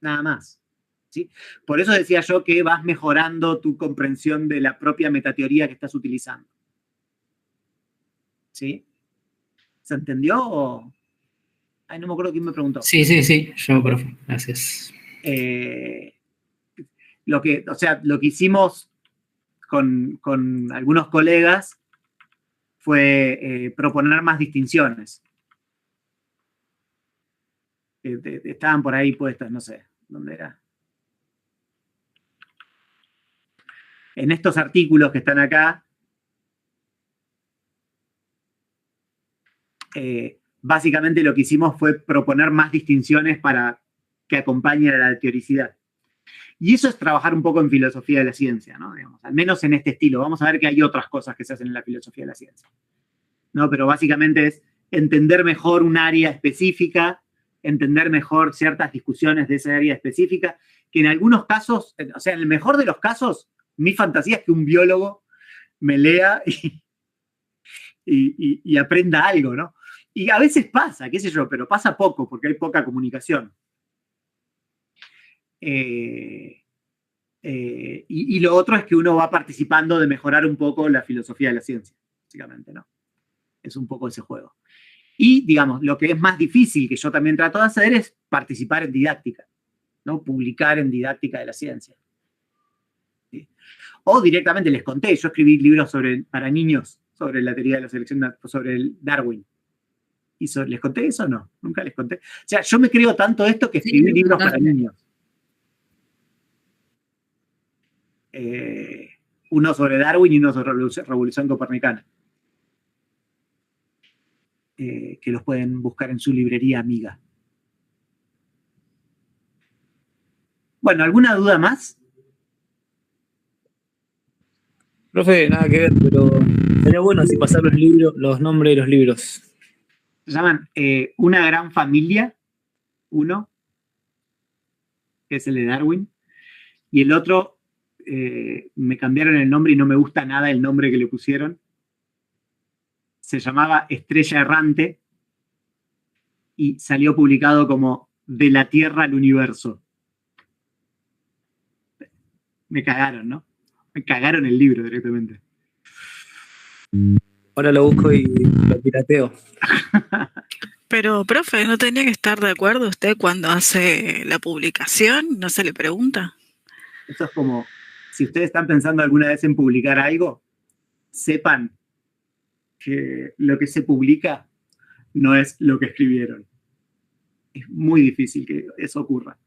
Nada más. ¿Sí? Por eso decía yo que vas mejorando tu comprensión de la propia metateoría que estás utilizando. ¿Sí? ¿Se entendió? Ay, no me acuerdo quién me preguntó. Sí, yo, profe. Gracias. Lo que hicimos con algunos colegas fue proponer más distinciones. Estaban por ahí puestas, no sé, ¿dónde era? En estos artículos que están acá, básicamente lo que hicimos fue proponer más distinciones para que acompañen a la teoricidad. Y eso es trabajar un poco en filosofía de la ciencia, ¿no? Digamos, al menos en este estilo. Vamos a ver que hay otras cosas que se hacen en la filosofía de la ciencia, ¿no? Pero básicamente es entender mejor un área específica, entender mejor ciertas discusiones de esa área específica, que en algunos casos, o sea, en el mejor de los casos, mi fantasía es que un biólogo me lea y aprenda algo, ¿no? Y a veces pasa, qué sé yo, pero pasa poco porque hay poca comunicación. Y lo otro es que uno va participando de mejorar un poco la filosofía de la ciencia, básicamente, ¿no? Es un poco ese juego. Y, digamos, lo que es más difícil, que yo también trato de hacer, es participar en didáctica, ¿no? Publicar en didáctica de la ciencia. ¿Sí? O directamente les conté, yo escribí libros para niños sobre la teoría de la selección, sobre el Darwin. ¿Les conté eso o no? Nunca les conté. O sea, yo me creo tanto esto que escribí libros para niños. Uno sobre Darwin y uno sobre Revolución Copernicana. Que los pueden buscar en su librería amiga. Bueno, ¿alguna duda más? Profe, nada que ver, pero sería bueno así pasar los nombres de los libros. Se llaman Una gran familia, uno, que es el de Darwin, y el otro, me cambiaron el nombre y no me gusta nada el nombre que le pusieron. Se llamaba Estrella Errante y salió publicado como De la Tierra al Universo. Me cagaron, ¿no? Me cagaron el libro directamente. Ahora lo busco y lo pirateo. Pero, profe, ¿no tenía que estar de acuerdo usted cuando hace la publicación? ¿No se le pregunta? Eso es como, si ustedes están pensando alguna vez en publicar algo, sepan que lo que se publica no es lo que escribieron. Es muy difícil que eso ocurra.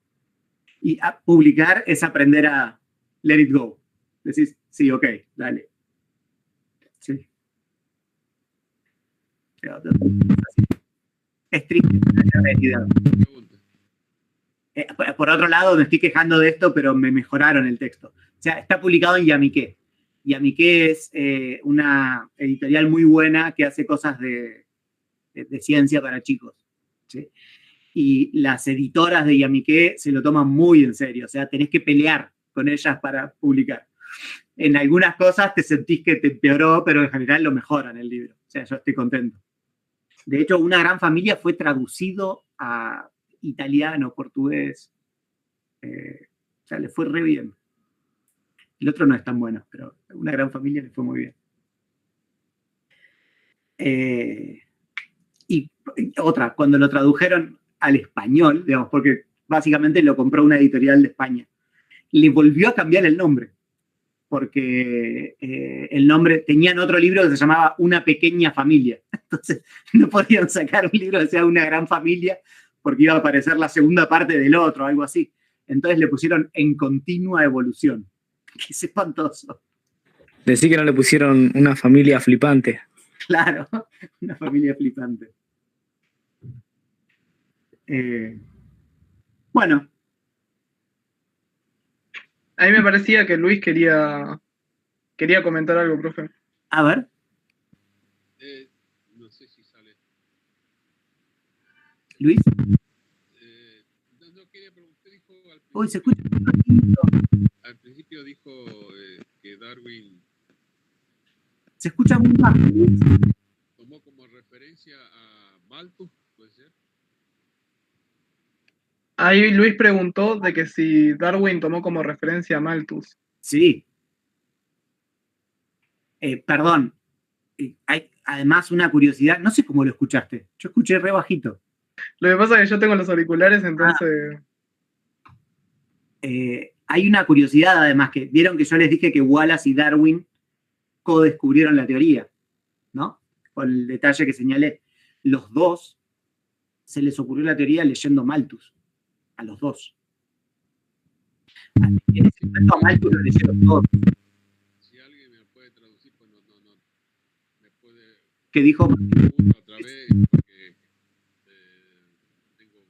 Y publicar es aprender a let it go. Decís, sí, ok, dale. Sí. Es triste la realidad. Por otro lado, me estoy quejando de esto, pero me mejoraron el texto. O sea, está publicado en Yamiqué. Yamiqué es una editorial muy buena que hace cosas de ciencia para chicos, ¿sí? y las editoras de Yamiqué se lo toman muy en serio, o sea, tenés que pelear con ellas para publicar. En algunas cosas te sentís que te empeoró, pero en general lo mejoran el libro. O sea, yo estoy contento. De hecho, Una gran familia fue traducido a italiano, portugués. O sea, le fue re bien. El otro no es tan bueno, pero Una gran familia le fue muy bien. Y otra, cuando lo tradujeron al español, digamos, porque básicamente lo compró una editorial de España, le volvió a cambiar el nombre, porque el nombre, tenían otro libro que se llamaba Una pequeña familia, entonces no podían sacar un libro que sea Una gran familia, porque iba a aparecer la segunda parte del otro, algo así. Entonces le pusieron En continua evolución, que es espantoso. Decí que no le pusieron Una familia flipante. Claro, Una familia flipante. Bueno. A mí me parecía que Luis quería comentar algo, profe. A ver. No sé si sale. Luis. No quería preguntar, usted dijo al principio, Uy, se escucha. Al principio dijo que Darwin Se escucha muy bajo. tomó como referencia a Malthus, ¿puede ser? Ahí Luis preguntó de que si Darwin tomó como referencia a Malthus. Sí. Perdón. Hay además una curiosidad. No sé cómo lo escuchaste. Yo escuché re bajito. Lo que pasa es que yo tengo los auriculares, entonces... Hay una curiosidad además, que vieron que yo les dije que Wallace y Darwin co-descubrieron la teoría, ¿no? Con el detalle que señalé. Los dos se les ocurrió la teoría leyendo Malthus. A los dos. En ese momento a Malthus lo leyeron todos. Si alguien me puede traducir, pues no me puede... ¿Qué dijo? Otra vez, porque tengo...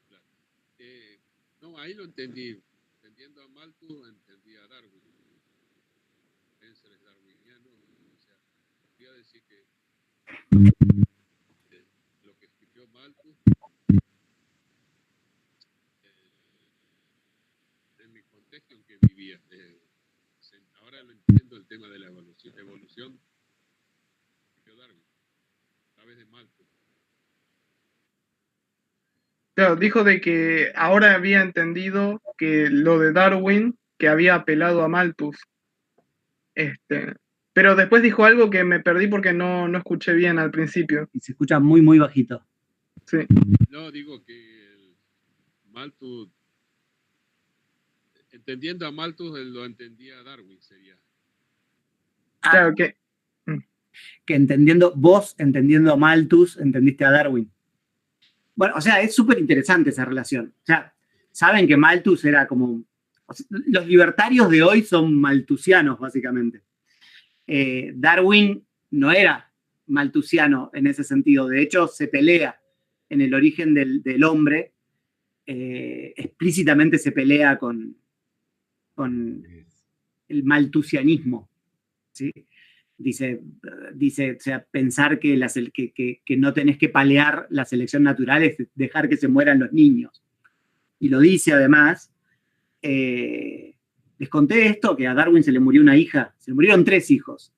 Claro. No, ahí lo entendí. Entendiendo a Malthus, entendí a Darwin. Spencer es darwiniano. O sea, quería decir que lo que escribió Malthus en mi contexto en que vivía. Ahora lo entiendo, el tema de la evolución. Escribió Darwin a través de Malthus. Claro, dijo de que ahora había entendido que lo de Darwin, que había apelado a Malthus. Pero después dijo algo que me perdí porque no escuché bien al principio. Y se escucha muy, muy bajito. Sí. No, digo que Malthus, entendiendo a Malthus, lo entendía a Darwin, sería. Claro que... Que vos entendiendo a Malthus, entendiste a Darwin. Bueno, o sea, es súper interesante esa relación. O sea, saben que Malthus era como... O sea, los libertarios de hoy son malthusianos, básicamente. Darwin no era malthusiano en ese sentido. De hecho, se pelea en El origen del hombre. Explícitamente se pelea con el malthusianismo, ¿sí? Dice, o sea, pensar que no tenés que palear la selección natural es dejar que se mueran los niños. Y lo dice además. Les conté esto, que a Darwin se le murió una hija, se le murieron 3 hijos,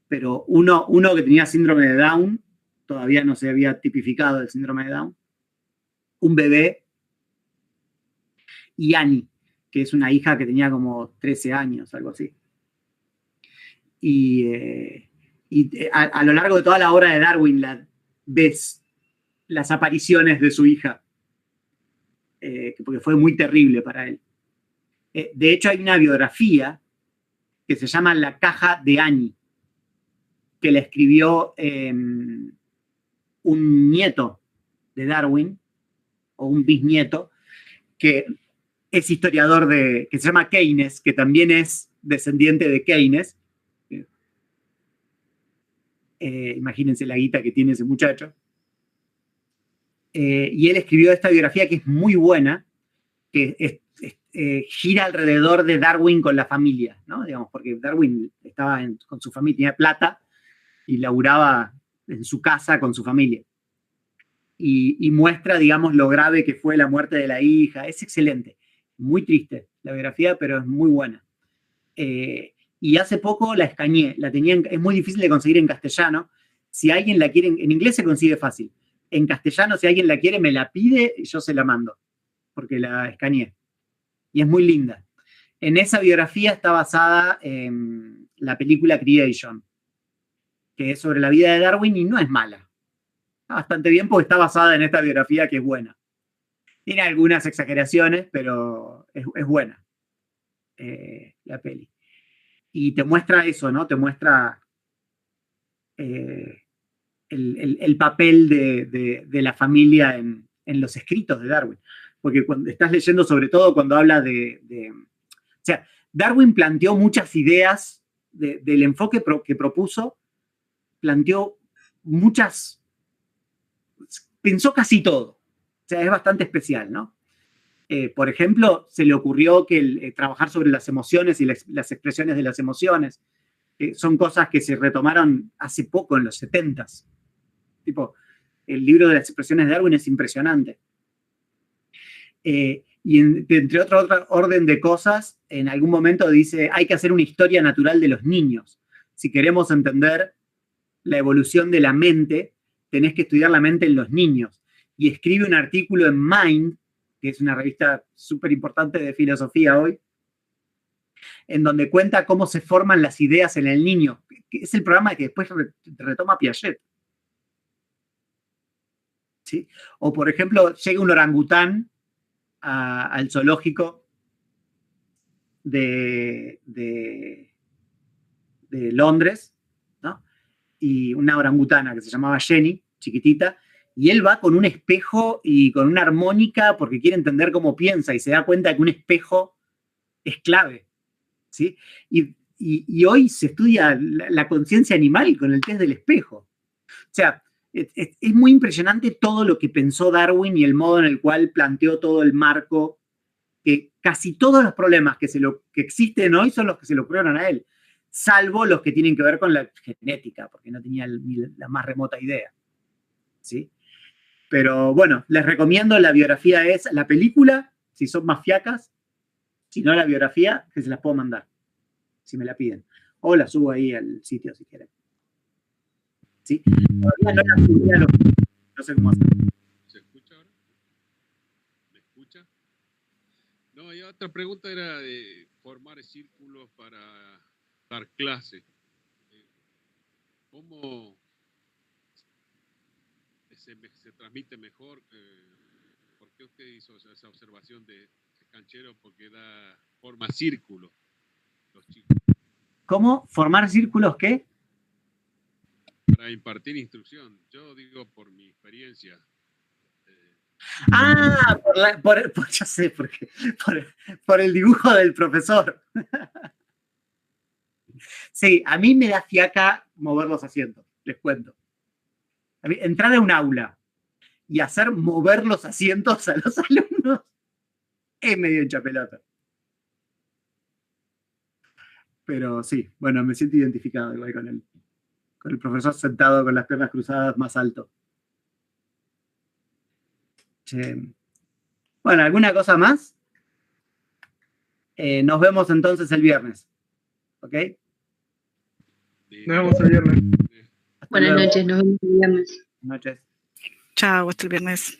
pero uno que tenía síndrome de Down, todavía no se había tipificado el síndrome de Down, un bebé, y Annie, que es una hija que tenía como 13 años, algo así. Y a lo largo de toda la obra de Darwin ves las apariciones de su hija, porque fue muy terrible para él. De hecho, hay una biografía que se llama La caja de Annie, que la escribió un nieto de Darwin, o un bisnieto, que es historiador que se llama Keynes, que también es descendiente de Keynes. Imagínense la guita que tiene ese muchacho. Y él escribió esta biografía que es muy buena, que gira alrededor de Darwin con la familia, ¿no? Digamos, porque Darwin estaba con su familia, tenía plata y laburaba en su casa con su familia. y muestra, digamos, lo grave que fue la muerte de la hija. Es excelente. Muy triste la biografía, pero es muy buena. Y hace poco la escaneé. Es muy difícil de conseguir en castellano. Si alguien la quiere, en inglés se consigue fácil. En castellano, si alguien la quiere, me la pide y yo se la mando, porque la escaneé. Y es muy linda. En esa biografía está basada en la película Creation, que es sobre la vida de Darwin y no es mala. Está bastante bien porque está basada en esta biografía que es buena. Tiene algunas exageraciones, pero es buena la peli. Y te muestra eso, ¿no? Te muestra el papel de la familia en los escritos de Darwin. Porque cuando estás leyendo, sobre todo cuando habla o sea, Darwin planteó muchas ideas del enfoque que propuso, planteó muchas, pensó casi todo. O sea, es bastante especial, ¿no? Por ejemplo, se le ocurrió que trabajar sobre las emociones y las expresiones de las emociones son cosas que se retomaron hace poco, en los 70s. Tipo, el libro de las expresiones de Darwin es impresionante. Y entre otro orden de cosas, en algún momento dice, hay que hacer una historia natural de los niños. Si queremos entender la evolución de la mente, tenés que estudiar la mente en los niños. Y escribe un artículo en Mind, que es una revista súper importante de filosofía hoy, en donde cuenta cómo se forman las ideas en el niño. Que es el programa que después retoma Piaget. ¿Sí? O, por ejemplo, llega un orangután al zoológico de Londres, ¿no? Y una orangutana que se llamaba Jenny, chiquitita, y él va con un espejo y con una armónica porque quiere entender cómo piensa y se da cuenta que un espejo es clave, ¿sí? Y hoy se estudia la conciencia animal con el test del espejo. O sea, es muy impresionante todo lo que pensó Darwin y el modo en el cual planteó todo el marco, que casi todos los problemas que existen hoy son los que se le ocurrieron a él, salvo los que tienen que ver con la genética, porque no tenía ni la más remota idea, ¿sí? Pero bueno, les recomiendo la biografía, es la película, si son más fiacas, si no la biografía, que se las puedo mandar, si me la piden. O la subo ahí al sitio si quieren. ¿Sí? Todavía no la subí a los... No sé cómo hacer. ¿Se escucha ahora? ¿Me escucha? No, y otra pregunta era de formar círculos para dar clases. ¿Cómo se transmite mejor? ¿Por qué usted hizo esa observación de canchero? Porque forma círculos los chicos. ¿Cómo? ¿Formar círculos qué? Para impartir instrucción. Yo digo por mi experiencia. Ya sé, por el dibujo del profesor. Sí, a mí me da fiaca mover los asientos, les cuento. A mí, entrar a un aula y hacer mover los asientos a los alumnos es medio hinchapelota. Pero sí, bueno, me siento identificado igual con el profesor sentado con las piernas cruzadas más alto. Bueno, ¿alguna cosa más? Nos vemos entonces el viernes. ¿Ok? Nos vemos el viernes. Buenas noches, nos vemos el viernes. Buenas noches. Chao, hasta el viernes.